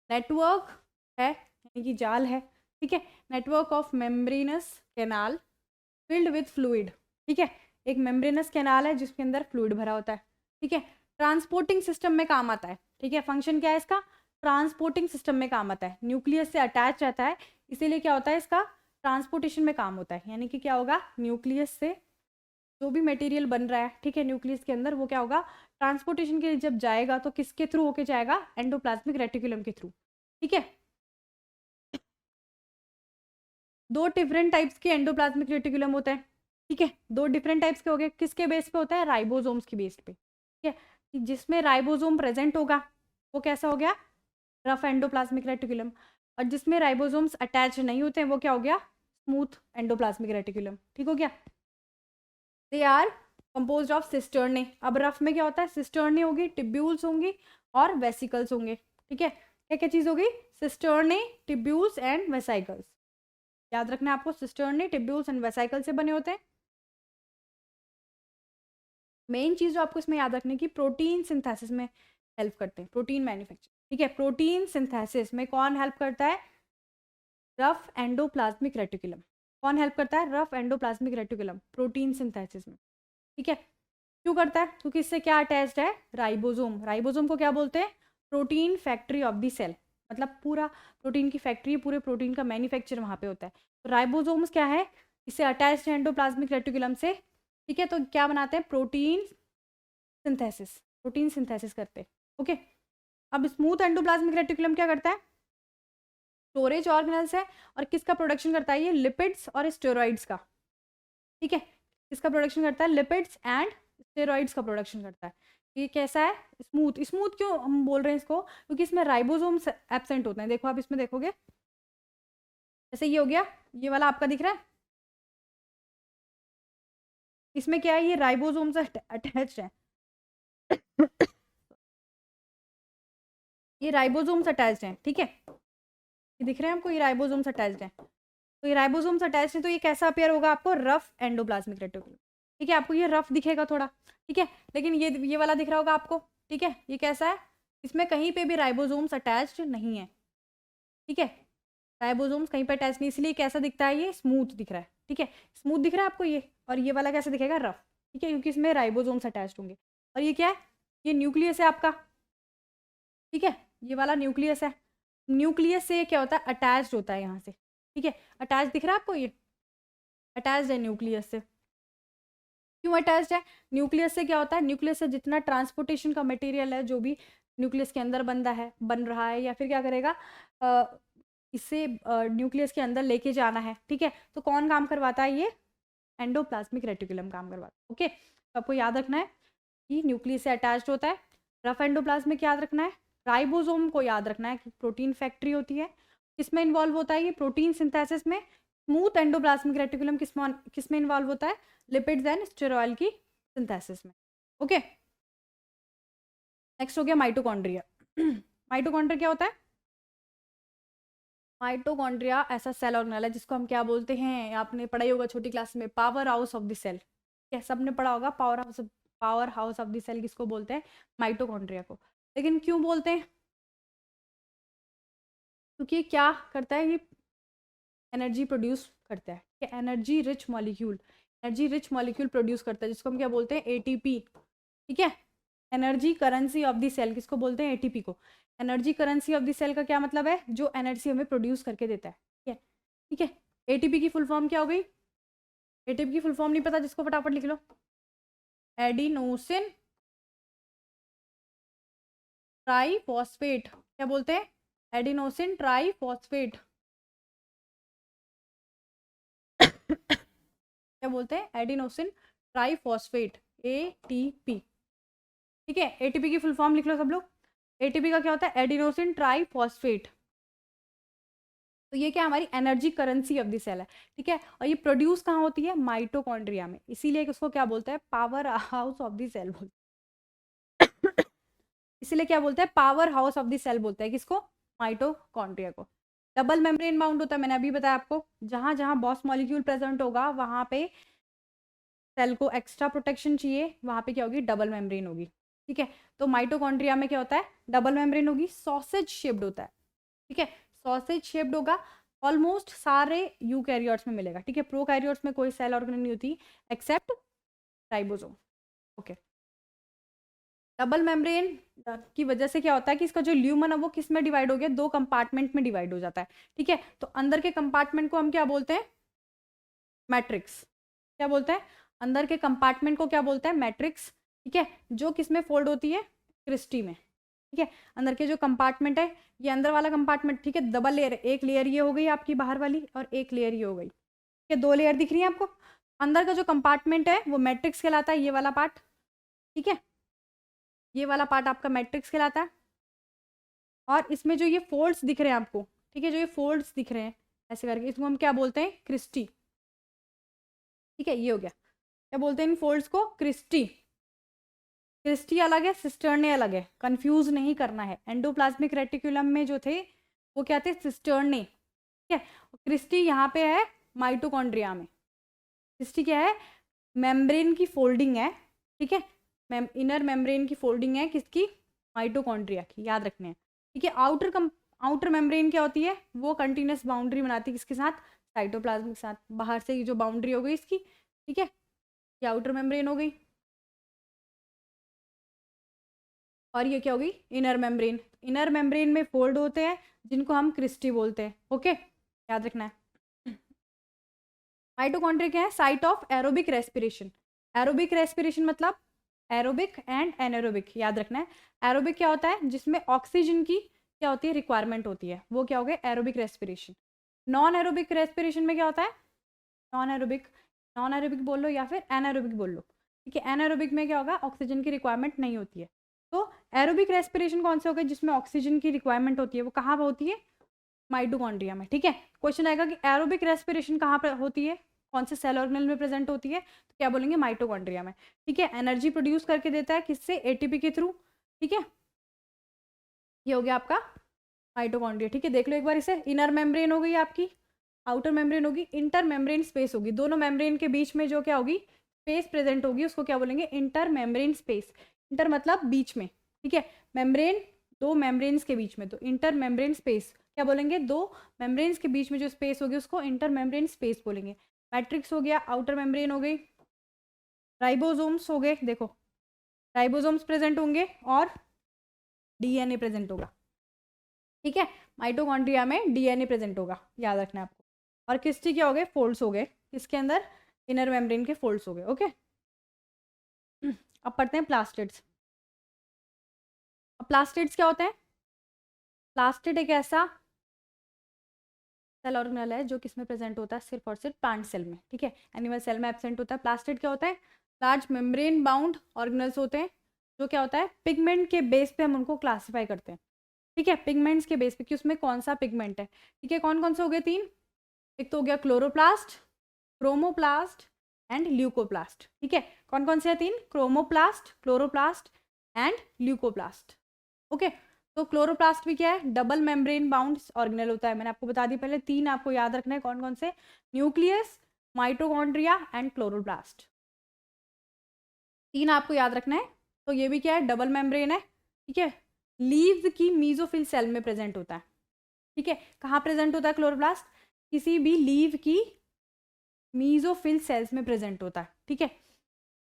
नेटवर्क है यानी कि जाल है, ठीक है, network of membranes canal filled with fluid, ठीक है, एक मेम्ब्रेनस कैनाल है जिसके अंदर फ्लूइड भरा होता है, ठीक है, ट्रांसपोर्टिंग सिस्टम में काम आता है, ठीक है, फंक्शन क्या है इसका, ट्रांसपोर्टिंग सिस्टम में काम आता है, न्यूक्लियस से अटैच रहता है, इसीलिए क्या होता है, इसका ट्रांसपोर्टेशन में काम होता है, यानी कि क्या होगा, न्यूक्लियस से जो भी मटेरियल बन रहा है, ठीक है, न्यूक्लियस के अंदर, वो क्या होगा, ट्रांसपोर्टेशन के लिए जब जाएगा तो किसके थ्रू होके जाएगा, एंडोप्लाज्मिक रेटिकुलम के थ्रू, ठीक है। 2 डिफरेंट टाइप्स के एंडोप्लाज्मिक रेटिकुलम होते हैं, ठीक है, 2 डिफरेंट टाइप्स के हो गए, किसके बेस पे होता है, राइबोसोम्स की बेस पे, ठीक है, जिसमें राइबोसोम प्रेजेंट होगा वो कैसा हो गया, रफ एंडोप्लाज्मिक रेटिकुलम, और जिसमें राइबोसोम्स अटैच नहीं होते हैं वो क्या हो गया, स्मूथ एंडोप्लाज्मिक रेटिकुलम, ठीक हो गया। They are composed of cisternae, अब रफ में क्या होता है, सिस्टर्ने होगी, टिब्यूल्स होंगी और वेसिकल्स होंगे, ठीक है, क्या क्या चीज होगी, सिस्टर्ने, टिब्यूल्स एंड वेसिकल्स, याद रखना है आपको, सिस्टर्ने, टिब्यूल्स एंड वेसिकल से बने होते हैं। मेन चीज जो आपको इसमें याद रखने की, प्रोटीन सिंथेसिस में हेल्प करते हैं, प्रोटीन मैन्युफैक्चर, ठीक है, प्रोटीन सिंथेसिस में कौन हेल्प करता है, रफ एंडोप्लाज्मिक रेटिकुलम, कौन हेल्प करता है, rough endoplasmic reticulum protein synthesis में, ठीक है, क्यों करता है, क्योंकि इससे क्या अटैच्ड है, राइबोसोम, राइबोसोम को क्या बोलते हैं, protein factory of the cell, मतलब पूरा प्रोटीन की फैक्ट्री, पूरे प्रोटीन का मैन्युफैक्चर वहाँ पे होता है, तो राइबोसोम्स क्या है, इससे अटैच्ड है एंडोप्लाज्मिक रेटिकुलम से, ठीक है, तो क्या बनाते हैं, प्रोटीन सिंथेसिस, प्रोटीन सिंथेसिस करते हैं, ओके। अब स्मूथ एंडोप्लाज्मिक रेटिकुलम क्या करता है, स्टोरेज ऑर्गेनल्स है और किसका प्रोडक्शन करता है ये, लिपिड्स और स्टेरॉइड्स का, ठीक है, किसका प्रोडक्शन करता है, लिपिड्स एंड स्टेरॉइड्स का प्रोडक्शन करता है। ये कैसा है, स्मूथ। स्मूथ क्यों हम बोल रहे हैं इसको, क्योंकि इसमें राइबोसोम्स एब्सेंट होते हैं। देखो आप इसमें देखोगे, जैसे ये हो गया, ये वाला आपका दिख रहा है, इसमें क्या है, ये राइबोसोम से अटैच्ड है ये राइबोसोम्स अटैच्ड हैं, ठीक है, ये दिख रहे हैं आपको, ये राइबोसोम्स अटैच्ड हैं। तो ये राइबोसोम्स अटैच्ड है, तो ये कैसा अपीयर होगा आपको, रफ एंडोप्लाज्मिक रेटिकुलम, ठीक है, आपको ये रफ दिखेगा थोड़ा, ठीक है, लेकिन ये वाला दिख रहा होगा आपको, ठीक है, ये कैसा है, इसमें कहीं पे भी राइबोसोम्स अटैच्ड नहीं है, ठीक है, राइबोसोम्स कहीं पे अटैच नहीं, इसलिए कैसा दिखता है, ये स्मूथ दिख रहा है, ठीक है, स्मूथ दिख रहा है आपको ये, और ये वाला कैसा दिखेगा, रफ, ठीक है, क्योंकि इसमें राइबोसोम्स अटैच्ड होंगे। और ये क्या है, ये न्यूक्लियस है आपका, ठीक है, ये वाला न्यूक्लियस है, न्यूक्लियस से क्या होता है, अटैच्ड होता है यहाँ से, ठीक है, अटैच दिख रहा है आपको, ये अटैच्ड है न्यूक्लियस से। क्यों अटैच्ड है, न्यूक्लियस से क्या होता है, न्यूक्लियस से जितना ट्रांसपोर्टेशन का मटेरियल है, जो भी न्यूक्लियस के अंदर बन रहा है, या फिर क्या करेगा, इससे न्यूक्लियस के अंदर लेके जाना है, ठीक है, तो कौन काम करवाता है, ये एंडोप्लाज्मिक रेटिकुलम काम करवाता है। ओके, तो आपको याद रखना है कि न्यूक्लियस से अटैच्ड होता है, रफ एंडोप्लाज्मिक याद रखना है, राइबोसोम को याद रखना है कि प्रोटीन फैक्ट्री होती है, किसमें इन्वॉल्व होता है ये, प्रोटीन सिंथेसिस में। स्मूथ एंडोप्लाज्मिक रेटिकुलम किसमें इन्वॉल्व होता है, लिपिड्स एंड स्टेरॉयल की सिंथेसिस में। ओके, नेक्स्ट हो गया माइटोकॉन्ड्रिया। माइटोकॉन्ड्रिया क्या होता है, माइटोकॉन्ड्रिया ऐसा सेल ऑर्गेनेल है जिसको हम क्या बोलते हैं, आपने पढ़ा ही होगा छोटी क्लास में, power house of the cell, क्या सबने पढ़ा होगा, power house of the cell किसको बोलते हैं, माइटोकॉन्ड्रिया को। लेकिन क्यों बोलते हैं, क्योंकि क्या करता है, ये एनर्जी प्रोड्यूस करता है, एनर्जी रिच मॉलिक्यूल प्रोड्यूस करता है, जिसको हम क्या बोलते हैं, एटीपी, ठीक है, energy currency of the cell किसको बोलते हैं, एटीपी को। Energy currency of the cell का क्या मतलब है, जो एनर्जी हमें प्रोड्यूस करके देता है, ठीक है। एटीपी की फुल फॉर्म क्या हो गई, एटीपी की फुल फॉर्म नहीं पता जिसको, फटाफट लिख लो, एडिनोसिन ट्राइफॉस्फेट, क्या बोलते हैं, एडिनोसिन ट्राइफॉस्फेट क्या बोलते हैं, एडिनोसिन ट्राइफॉस्फेट, एटीपी, ठीक है। एटीपी की फुल फॉर्म लिख लो सब लोग, एटीपी का क्या होता है, एडिनोसिन ट्राइफॉस्फेट। तो ये क्या हमारी energy currency of the cell है, ठीक है, और ये प्रोड्यूस कहाँ होती है, माइटोकॉन्ड्रिया में, इसीलिए उसको क्या बोलते हैं, power house of the cell बोलते हैं। इसीलिए क्या बोलते हैं, power house of the cell बोलते हैं किसको, माइटोकॉन्ड्रिया को। डबल मेम्ब्रेन बाउंड होता है, मैंने अभी बताया आपको, जहां जहां बॉस मॉलिक्यूल प्रेजेंट होगा वहां पे सेल को एक्स्ट्रा प्रोटेक्शन चाहिए, वहां पे क्या होगी, डबल मेम्ब्रेन होगी, ठीक है। तो माइटोकॉन्ड्रिया में क्या होता है, डबल मेम्ब्रेन होगी, सॉसेज शेप्ड होता है, ठीक है, सॉसेज शेप्ड होगा, ऑलमोस्ट सारे यूकैरियोट्स में मिलेगा, ठीक है, प्रोकैरियोट्स में कोई सेल ऑर्गेनेल नहीं होती except ribosome. Okay, double membrane की वजह से क्या होता है कि इसका जो ल्यूमन है वो किस में डिवाइड हो गया, दो कंपार्टमेंट में डिवाइड हो जाता है, ठीक है। तो अंदर के कंपार्टमेंट को हम क्या बोलते हैं, मैट्रिक्स, क्या बोलते हैं, अंदर के कंपार्टमेंट को क्या बोलते हैं, मैट्रिक्स, ठीक है, जो किस में फोल्ड होती है, क्रिस्टी में, ठीक है। अंदर के जो कंपार्टमेंट है, ये अंदर वाला कंपार्टमेंट, ठीक है, डबल लेयर, एक लेयर ये हो गई आपकी बाहर वाली, और एक लेयर ये हो गई, ठीक है, दो लेयर दिख रही है आपको। अंदर का जो कंपार्टमेंट है वो मैट्रिक्स कहलाता है, ये वाला पार्ट, ठीक है, ये वाला पार्ट आपका मैट्रिक्स कहलाता है। और इसमें जो ये फोल्ड्स दिख रहे हैं आपको, ठीक है, जो ये फोल्ड्स दिख रहे हैं ऐसे करके, इसको हम क्या बोलते हैं, क्रिस्टी, ठीक है, ये हो गया, क्या बोलते हैं इन फोल्ड्स को, क्रिस्टी। क्रिस्टी अलग है, सिस्टर्ने अलग है, कंफ्यूज नहीं करना है। एंडोप्लाज्मिक रेटिकुलम में जो थे वो क्या थे, सिस्टर्ने, ठीक है, क्रिस्टी यहाँ पे है माइटोकॉन्ड्रिया में। क्रिस्टी क्या है, मेम्ब्रेन की फोल्डिंग है, ठीक है, इनर मेम्ब्रेन की फोल्डिंग है किसकी, माइटोकॉन्ड्रिया की, याद रखने हैं, ठीक है। आउटर मेम्ब्रेन क्या होती है, वो कंटिन्यूस बाउंड्री बनाती है किसके साथ, साइटोप्लाज्म के साथ। बाहर से जो बाउंड्री हो गई इसकी, ठीक है, ये आउटर मेम्ब्रेन हो गई, और ये क्या होगी, इनर मेम्ब्रेन। इनर मेम्ब्रेन में फोल्ड होते हैं जिनको हम क्रिस्टी बोलते हैं, ओके, याद रखना है। माइटोकॉन्ड्रिया क्या है, site of aerobic respiration. Aerobic respiration मतलब एरोबिक एंड एनारोबिक, याद रखना है। एरोबिक क्या होता है, जिसमें ऑक्सीजन की क्या होती है, रिक्वायरमेंट होती है, वो क्या हो गया, aerobic respiration. Non aerobic respiration में क्या होता है, नॉन एरोबिक बोल लो या फिर एनारोबिक बोल लो, ठीक है। एनारोबिक में क्या होगा, ऑक्सीजन की रिक्वायरमेंट नहीं होती है। तो एरोबिक रेस्पिरेशन कौन से हो गए, जिसमें ऑक्सीजन की रिक्वायरमेंट होती है, वो कहाँ पर होती है, माइटोकॉन्ड्रिया में, ठीक है। क्वेश्चन आएगा कि एरोबिक रेस्पिरेशन कहाँ पर होती है, कौन से सेल ऑर्गेनेल में प्रेजेंट होती है, तो क्या बोलेंगे, माइटोकॉन्ड्रिया में, ठीक है। एनर्जी प्रोड्यूस करके देता है किससे, एटीपी के थ्रू, ठीक है। ये हो गया आपका माइटोकॉन्ड्रिया, ठीक है। देख लो एक बार इसे, इनर मेम्ब्रेन हो गई आपकी, आउटर मेम्ब्रेन होगी, इंटर मेम्ब्रेन स्पेस होगी, दोनों मेम्ब्रेन के बीच में जो क्या होगी, स्पेस प्रेजेंट होगी, उसको क्या बोलेंगे, इंटर मेम्ब्रेन स्पेस। इंटर मतलब बीच में, ठीक है। मेम्ब्रेन, दो मेम्ब्रेन्स के बीच में, तो इंटर मेम्ब्रेन स्पेस क्या बोलेंगे, दो मेम्ब्रेन्स के बीच में जो स्पेस होगी उसको इंटर मेम्ब्रेन स्पेस बोलेंगे। मैट्रिक्स हो गया, आउटर मेम्ब्रेन हो गई, राइबोसोम्स हो गए, देखो राइबोसोम्स प्रेजेंट होंगे और डीएनए प्रेजेंट होगा, ठीक है। माइटोकॉन्ड्रिया में डीएनए प्रेजेंट होगा, याद रखना है आपको। और किसके क्या हो गए, फोल्ड्स हो गए, इसके अंदर इनर मेम्ब्रेन के फोल्ड्स हो गए, ओके। अब पढ़ते हैं प्लास्टिड्स। अब प्लास्टिड्स क्या होते हैं, प्लास्टिड एक ऐसा सेल ऑर्गेनेल है जो किसमें प्रेजेंट होता है, सिर्फ और सिर्फ प्लांट सेल में, ठीक है। एनिमल सेल में एब्सेंट होता है। प्लास्टिड क्या होता है, लार्ज मेम्ब्रेन बाउंड ऑर्गेनल्स होते हैं, जो क्या होता है, पिगमेंट के बेस पे हम उनको क्लासीफाई करते हैं, ठीक है। पिगमेंट्स के बेस पे कि उसमें कौन सा पिगमेंट है, ठीक है। कौन कौन से हो गए, तीन, एक तो हो गया क्लोरोप्लास्ट, क्रोमोप्लास्ट एंड ल्यूकोप्लास्ट, ठीक है। कौन कौन से हैं तीन, chromoplast, chloroplast and leucoplast, okay. तो क्लोरोप्लास्ट भी क्या है, डबल मेम्ब्रेन बाउंड ऑर्गेनेल होता है, मैंने आपको बता दी पहले, तीन आपको याद रखना है, कौन कौन से, न्यूक्लियस, माइटोकॉन्ड्रिया एंड क्लोरोप्लास्ट, तीन आपको याद रखना है। तो ये भी क्या है, डबल मेम्ब्रेन है, ठीक है। लीव्स की मीजोफिल सेल में प्रेजेंट होता है, ठीक है। कहाँ प्रेजेंट होता है क्लोरोप्लास्ट, किसी भी लीव की मीजोफिल सेल्स में प्रेजेंट होता है, ठीक है।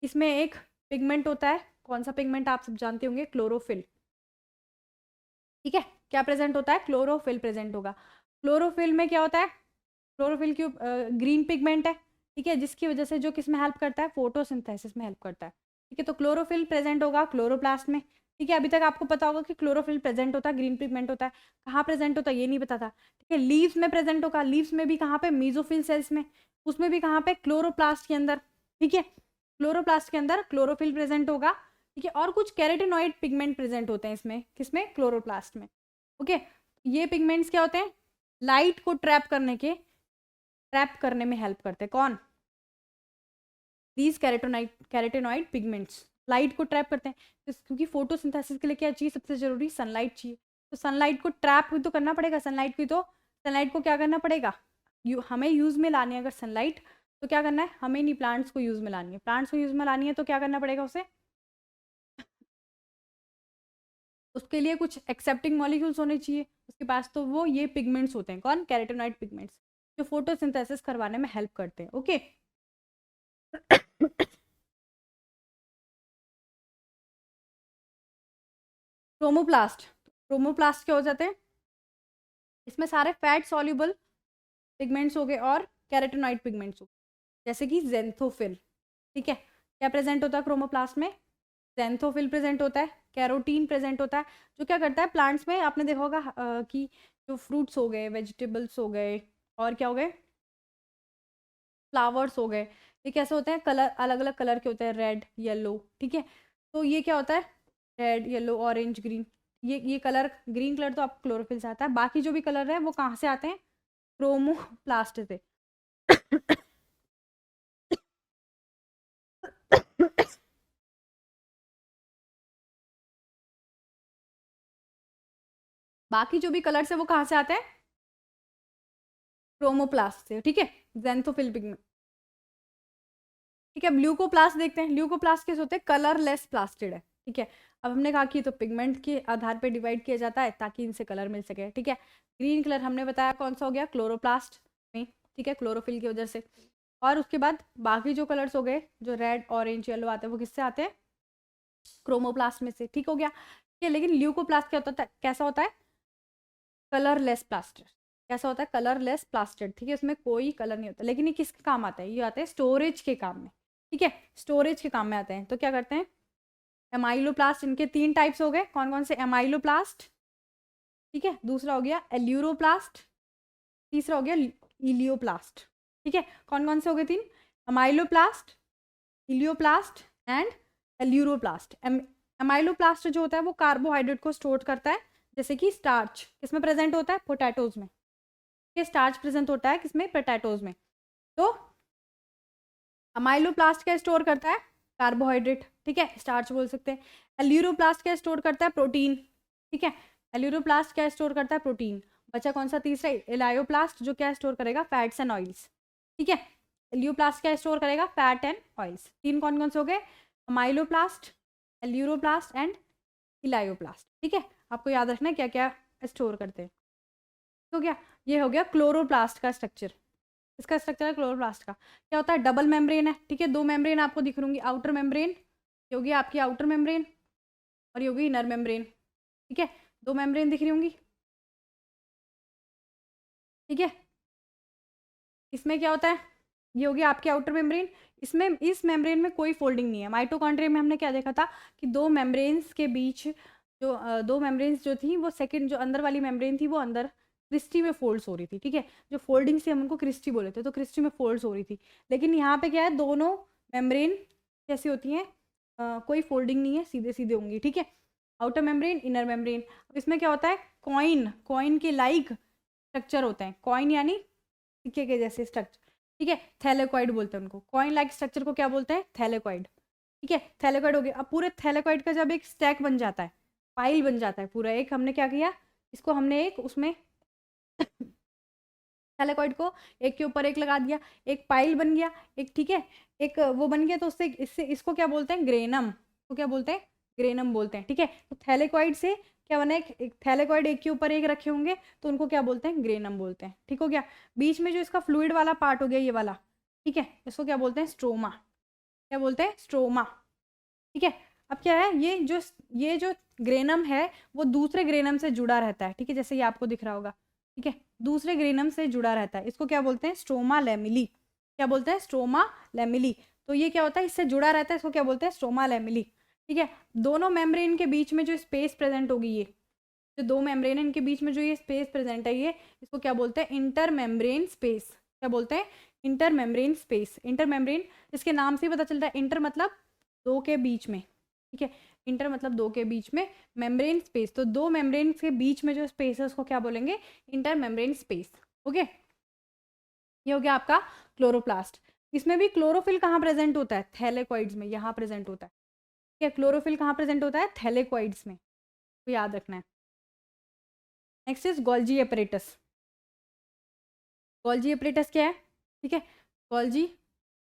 इसमें एक पिगमेंट होता है, कौन सा पिगमेंट आप सब जानते होंगे, क्लोरोफिल, ठीक है। क्या प्रेजेंट होता है, क्लोरोफिल प्रेजेंट होगा। क्लोरोफिल में क्या होता है, क्लोरोफिल की ग्रीन पिगमेंट है, ठीक है, जिसकी वजह से जो किस में हेल्प करता है, फोटोसिंथेसिस में हेल्प करता है, ठीक है। तो क्लोरोफिल प्रेजेंट होगा क्लोरोप्लास्ट में, ठीक है। अभी तक आपको पता होगा कि क्लोरोफिल प्रेजेंट होता है, ग्रीन पिगमेंट होता है, कहाँ प्रेजेंट होता है ये नहीं पता था, ठीक है। लीव्स में प्रेजेंट होगा, लीव्स में भी कहाँ पे, मीजोफिल सेल्स में, उसमें भी कहाँ पे, क्लोरोप्लास्ट के अंदर, ठीक है। क्लोरोप्लास्ट के अंदर क्लोरोफिल प्रेजेंट होगा, ठीक है। और कुछ कैरेटिनॉइड पिगमेंट प्रेजेंट होते हैं इसमें, किसमें, क्लोरोप्लास्ट में, ओके। ये पिगमेंट्स क्या होते हैं, लाइट को ट्रैप करने में हेल्प करते हैं, कौन, दीज कैरेटिनॉइड पिगमेंट्स लाइट को ट्रैप करते हैं, क्योंकि फोटोसिंथेसिस के लिए क्या चाहिए, सबसे जरूरी सनलाइट चाहिए, तो सनलाइट को ट्रैप भी तो करना पड़ेगा, सनलाइट को क्या करना पड़ेगा, हमें यूज में लानी है अगर सनलाइट, तो क्या करना है, हमें नहीं, प्लांट्स को यूज में लानी है, प्लांट्स को यूज में लानी है तो क्या करना पड़ेगा उसे, उसके लिए कुछ एक्सेप्टिंग मॉलिक्यूल्स होने चाहिए उसके पास, तो वो ये पिगमेंट्स होते हैं, कौन, कैरेटिनॉइड पिगमेंट्स, जो फोटोसिंथेसिस करवाने में हेल्प करते हैं, ओके। क्रोमोप्लास्ट, क्रोमोप्लास्ट क्या हो जाते हैं, इसमें सारे फैट सॉल्युबल पिगमेंट्स हो गए और कैरेटिनॉइड पिगमेंट्स हो गए, जैसे कि जेंथोफिल, ठीक है। क्या प्रेजेंट होता है क्रोमोप्लास्ट में, जेंथोफिल प्रेजेंट होता है, कैरोटीन प्रेजेंट होता है, जो क्या करता है प्लांट्स में, आपने देखा होगा कि जो फ्रूट्स हो गए, वेजिटेबल्स हो गए, और क्या हो गए, फ्लावर्स हो गए, ये कैसे होते हैं, कलर अलग अलग कलर के होते हैं, रेड येलो, ठीक है। तो ये क्या होता है, रेड येलो ऑरेंज ग्रीन, ये कलर, ग्रीन कलर तो आपको क्लोरोफिल से आता है, बाकी जो भी कलर है वो कहाँ से आते हैं, क्रोमोप्लास्ट से। बाकी जो भी कलर्स है वो कहाँ से आते हैं, क्रोमोप्लास्ट से, ठीक है, जेंथोफिल पिगमेंट, ठीक है। अब ल्यूकोप्लास्ट देखते हैं, ल्यूकोप्लास्ट कैसे होते हैं, कलरलेस प्लास्टिड है, ठीक है। अब हमने कहा कि तो पिगमेंट के आधार पे डिवाइड किया जाता है ताकि इनसे कलर मिल सके, ठीक है। ग्रीन कलर हमने बताया कौन सा हो गया, क्लोरोप्लास्ट में, ठीक है, क्लोरोफिल की वजह से। और उसके बाद बाकी जो कलर्स हो गए, जो रेड ऑरेंज येलो आते हैं, वो किससे आते हैं, क्रोमोप्लास्ट में से, ठीक हो गया, ठीक है। लेकिन ल्यूकोप्लास्ट क्या होता है, कैसा होता है, कलरलेस प्लास्टिड, कैसा होता है, कलरलेस प्लास्टिड, ठीक है। इसमें कोई कलर नहीं होता, लेकिन ये किसके काम आता है, ये आते हैं स्टोरेज के काम में, ठीक है, स्टोरेज के काम में आते हैं। तो क्या करते हैं, एमाइलोप्लास्ट, इनके तीन टाइप्स हो गए, कौन कौन से, एमाइलोप्लास्ट, ठीक है, दूसरा हो गया एल्यूरोप्लास्ट, तीसरा हो गया इलियोप्लास्ट। ठीक है, कौन कौन से हो गए 3? Amyloplast, elaioplast and aleuroplast. Amyloplast जो होता है वो कार्बोहाइड्रेट को स्टोर करता है, जैसे कि स्टार्च किसमें प्रेजेंट होता है? पोटैटोज में। ये स्टार्च प्रेजेंट होता है किसमें? पोटैटोज में। तो अमाइलोप्लास्ट क्या स्टोर करता है? कार्बोहाइड्रेट, ठीक है, स्टार्च बोल सकते हैं। एल्यूरोप्लास्ट क्या स्टोर करता है? प्रोटीन, ठीक है, एल्यूरोप्लास्ट क्या स्टोर करता है? प्रोटीन। बचा कौन सा? तीसरा एलायोप्लास्ट, जो क्या स्टोर करेगा? फैट्स एंड ऑयल्स, ठीक है। एल्यूरोप्लास्ट क्या स्टोर करेगा? Fat and oils. 3 कौन कौन से हो गए? अमाइलोप्लास्ट, एल्यूरोप्लास्ट एंड इलायोप्लास्ट, ठीक है। आपको याद रखना है क्या क्या स्टोर करते हैं। तो क्या ये हो गया क्लोरोप्लास्ट का स्ट्रक्चर। इसका स्ट्रक्चर है क्लोरोप्लास्ट का। क्या होता है? डबल मेम्ब्रेन है, ठीक है, 2 मेम्ब्रेन आपको दिख रही होंगी। आउटर मेम्ब्रेन ये होगी आपकी आउटर मेम्ब्रेन और ये होगी इनर मेम्ब्रेन, ठीक है, 2 मेम्ब्रेन दिख रही होंगी, ठीक है। इसमें क्या होता है? ये होगी आपकी आउटर मेम्ब्रेन। इसमें इस मेम्ब्रेन में कोई फोल्डिंग नहीं है। माइटोकॉन्ड्रिया में हमने क्या देखा था कि 2 मेम्ब्रेन्स के बीच जो 2 मेम्ब्रेन्स जो थी वो सेकंड जो अंदर वाली मेम्ब्रेन थी वो अंदर क्रिस्टी में फोल्ड्स हो रही थी, ठीक है, जो फोल्डिंग से हम उनको क्रिस्टी बोले थे, तो क्रिस्टी में फोल्ड्स हो रही थी। लेकिन यहाँ पे क्या है? दोनों मेम्ब्रेन कैसी होती हैं? कोई फोल्डिंग नहीं है, सीधे सीधे होंगी, ठीक है। Outer membrane, inner membrane. इसमें क्या होता है? कॉइन के लाइक स्ट्रक्चर होते हैं। कॉइन यानी सिक्के के जैसे स्ट्रक्चर, ठीक है, थैलेकॉइड बोलते हैं उनको। कॉइन लाइक स्ट्रक्चर को क्या बोलते हैं? थैलेकॉइड, ठीक है, थैलेकॉइड हो गया। अब पूरे थैलेकॉइड का जब एक स्टैक बन जाता है, पाइल बन जाता है पूरा एक, हमने क्या किया? इसको हमने एक उसमें थैलेकॉइड को एक के ऊपर एक लगा दिया, एक पाइल बन गया एक, ठीक है, एक वो बन गया, तो उससे इससे इसको क्या बोलते हैं? ग्रेनम। तो क्या बोलते हैं? ग्रेनम बोलते हैं, ठीक है। तो थैलेकॉइड से क्या बना? एक थैलेकॉइड एक के ऊपर एक रखे होंगे, तो उनको क्या बोलते हैं? ग्रेनम बोलते हैं, ठीक हो गया। बीच में जो इसका फ्लूइड वाला पार्ट हो गया ये वाला, ठीक है, इसको क्या बोलते हैं? स्ट्रोमा। क्या बोलते हैं? स्ट्रोमा, ठीक है। अब क्या है? ये जो ग्रेनम है वो दूसरे ग्रेनम से जुड़ा रहता है, ठीक है, जैसे ये आपको दिख रहा होगा, ठीक है, दूसरे ग्रेनम से जुड़ा रहता है। इसको क्या बोलते हैं? Stroma lamellae. क्या बोलते हैं? Stroma lamellae. तो ये क्या होता है? इससे जुड़ा रहता है, इसको क्या बोलते हैं? स्ट्रोमा लेमिली, ठीक है। दोनों मेम्ब्रेन के बीच में जो स्पेस प्रेजेंट होगी, ये जो 2 मेम्ब्रेन है इनके बीच में जो ये स्पेस प्रेजेंट है, ये इसको क्या बोलते हैं? Inter membrane space. क्या बोलते हैं? Inter membrane space. Inter membrane, इसके नाम से ही पता चलता है, इंटर मतलब 2 के बीच में, ठीक है, इंटर मतलब 2 के बीच में, मेम्ब्रेन स्पेस, तो 2 मेम्ब्रेन के बीच में जो स्पेस है उसको क्या बोलेंगे? Inter membrane space, okay. ये हो गया आपका क्लोरोप्लास्ट। इसमें भी क्लोरोफिल कहाँ प्रेजेंट होता है? थैलेकॉइड्स में, यहाँ प्रेजेंट होता है, ठीक है, क्लोरोफिल कहाँ प्रेजेंट होता है? थैलेकॉइड्स में, तो याद रखना है। Next is Golgi apparatus. Golgi apparatus क्या है? ठीक है, गोल्जी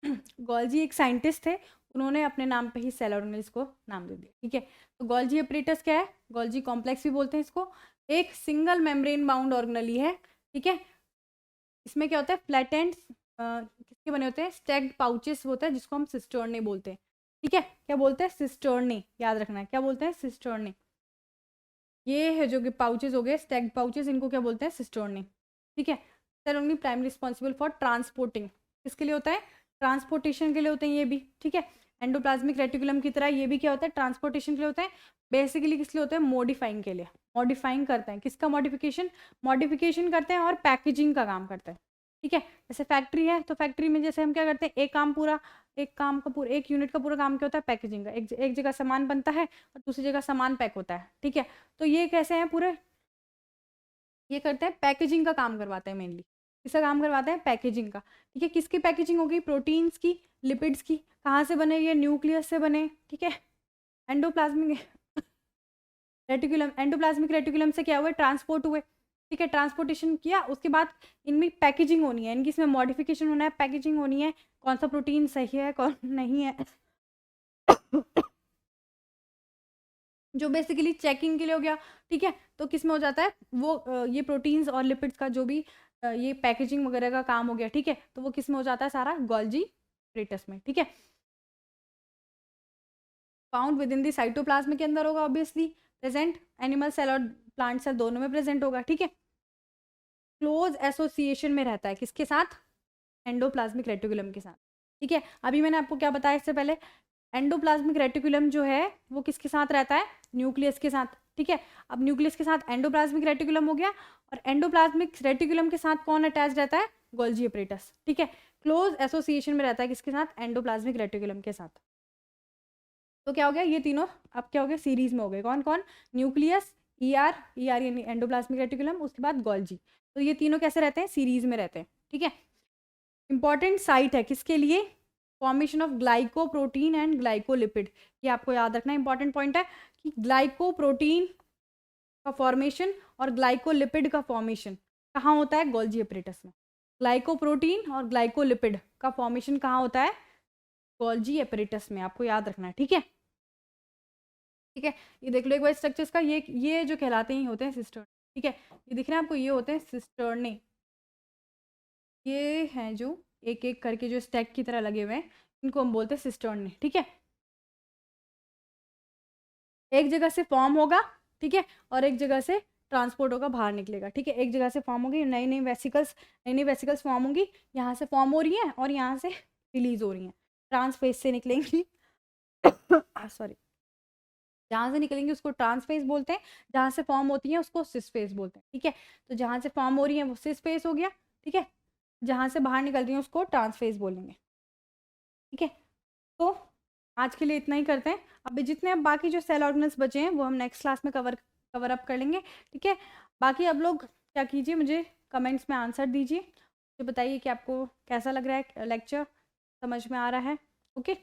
गोल्जी एक साइंटिस्ट थे, उन्होंने अपने नाम पे ही सेल ऑर्गेनेल्स को नाम दे दिया, ठीक है। तो गोल्जी एपरेटस क्या है? गोल्जी कॉम्प्लेक्स भी बोलते हैं इसको। एक सिंगल मेम्ब्रेन बाउंड ऑर्गेनेल है, ठीक है। इसमें क्या होता है? फ्लैटेंड किसके बने होते हैं? स्टैक्ड पाउचेस होता है, जिसको हम सिस्टर्नी बोलते हैं, ठीक है। क्या बोलते हैं? सिस्टर्नी, याद रखना है, क्या बोलते हैं? सिस्टर्नी। ये है जो कि पाउचेस हो गए स्टैक्ड पाउचेस, इनको क्या बोलते हैं? सिस्टर्नी, ठीक है। Cell only primary responsible for transporting, किसके लिए होता है? ट्रांसपोर्टेशन के लिए होते हैं ये भी, ठीक है। एंडोप्लाज्मिक रेटिकुलम की तरह ये भी क्या होता है? ट्रांसपोर्टेशन के लिए होता है। बेसिकली किस लिए होते हैं? मॉडिफाइंग के लिए, मॉडिफाइंग करते हैं। किसका मॉडिफिकेशन? मॉडिफिकेशन करते हैं और पैकेजिंग का काम करते हैं, ठीक है। जैसे फैक्ट्री है, तो फैक्ट्री में जैसे हम क्या करते हैं? एक यूनिट का पूरा काम क्या होता है? पैकेजिंग का। एक जगह सामान बनता है और दूसरी जगह सामान पैक होता है, ठीक है। तो ये कैसे हैं पूरे? ये करते हैं, पैकेजिंग का काम करवाते हैं मेनली। किसका काम करवाते हैं? पैकेजिंग का, ठीक है। किसकी पैकेजिंग होगी? प्रोटीन्स की, लिपिड्स की। कहाँ से बने? ये न्यूक्लियस से बने, ठीक है। एंडोप्लाज्मिक एंडोप्लाज्मिक रेटिकुलम से क्या हुए? ट्रांसपोर्ट हुए, ठीक है, ट्रांसपोर्टेशन किया, उसके बाद इनमें पैकेजिंग होनी है, इनकी इसमें मॉडिफिकेशन होना है, पैकेजिंग होनी है, कौन सा प्रोटीन सही है कौन नहीं है जो बेसिकली चेकिंग के लिए हो गया, ठीक है। तो किस में हो जाता है वो ये प्रोटीन्स और लिपिड्स का जो भी ये पैकेजिंग वगैरह का काम हो गया, ठीक है। तो वो किस में हो जाता है? सारा गोल्जी एपरेटस में, ठीक है। Found with in the cytoplasm के अंदर होगा ऑब्वियसली प्रेजेंट, एनिमल सेल और प्लांट सेल दोनों में प्रेजेंट होगा, ठीक है। क्लोज एसोसिएशन में रहता है किसके साथ? एंडोप्लाज्मिक रेटिकुलम के साथ, ठीक है। अभी मैंने आपको क्या बताया इससे पहले? एंडोप्लाज्मिक रेटिकुलम जो है वो किसके साथ रहता है? न्यूक्लियस के साथ, ठीक है। अब न्यूक्लियस के साथ एंडोप्लाज्मिक रेटिकुलम हो गया, और एंडोप्लाज्मिक रेटिकुलम के साथ कौन अटैच रहता है? गोल्जी एपरेटस, ठीक है। क्लोज एसोसिएशन में रहता है किसके साथ? एंडोप्लाज्मिक रेटिकुलम के साथ। तो क्या हो गया, ये तीनों अब क्या हो गया, सीरीज में हो गए। कौन कौन? न्यूक्लियस, ईआर यानी एंडोप्लाज्मिक रेटिकुलम, उसके बाद गोल्जी। तो ये तीनों कैसे रहते हैं? सीरीज में रहते हैं, ठीक है। इंपॉर्टेंट साइट है किसके लिए? Formation of glycoprotein and glycolipid. ये आपको याद रखना इंपॉर्टेंट पॉइंट है कि ग्लाइकोप्रोटीन का फॉर्मेशन और ग्लाइकोलिपिड का फॉर्मेशन कहाँ होता है? गोल्जी एपरेटस में। ग्लाइकोप्रोटीन और ग्लाइकोलिपिड का फॉर्मेशन कहाँ होता है? गोल्जी एपरेटस में, आपको याद रखना है, ठीक है। ठीक है, ये देख लो एक बार स्ट्रक्चर्स का, ये जो कहलाते ही होते हैं सिस्टर्न, ठीक है। ये दिख रहे हैं आपको, ये होते हैं सिस्टर्ने। ये हैं जो एक एक करके जो स्टैक की तरह लगे हुए हैं, इनको हम बोलते हैं सिस्टर्ने, ठीक है। एक जगह से फॉर्म होगा, ठीक है, और एक जगह से ट्रांसपोर्ट होगा, बाहर निकलेगा, ठीक है। एक जगह से फॉर्म होगी, नई नई वेसिकल्स फॉर्म होंगी, यहाँ से फॉर्म हो रही हैं और यहाँ से रिलीज हो रही हैं, ट्रांसफेस से निकलेंगी सॉरी, जहाँ से निकलेंगी उसको ट्रांसफेस बोलते हैं, जहाँ से फॉर्म होती है उसको सिस फेस बोलते हैं, ठीक है। तो जहाँ से फॉर्म हो रही है वो सिस फेस हो गया, ठीक है। जहाँ से बाहर निकल रही है उसको ट्रांसफेस बोलेंगे, ठीक है। तो आज के लिए इतना ही करते हैं। अभी जितने अब बाकी जो सेल ऑर्गेनल्स बचे हैं वो हम नेक्स्ट क्लास में कवर अप कर लेंगे, ठीक है। बाकी अब लोग क्या कीजिए, मुझे कमेंट्स में आंसर दीजिए, मुझे बताइए कि आपको कैसा लग रहा है लेक्चर, समझ में आ रहा है? ओके।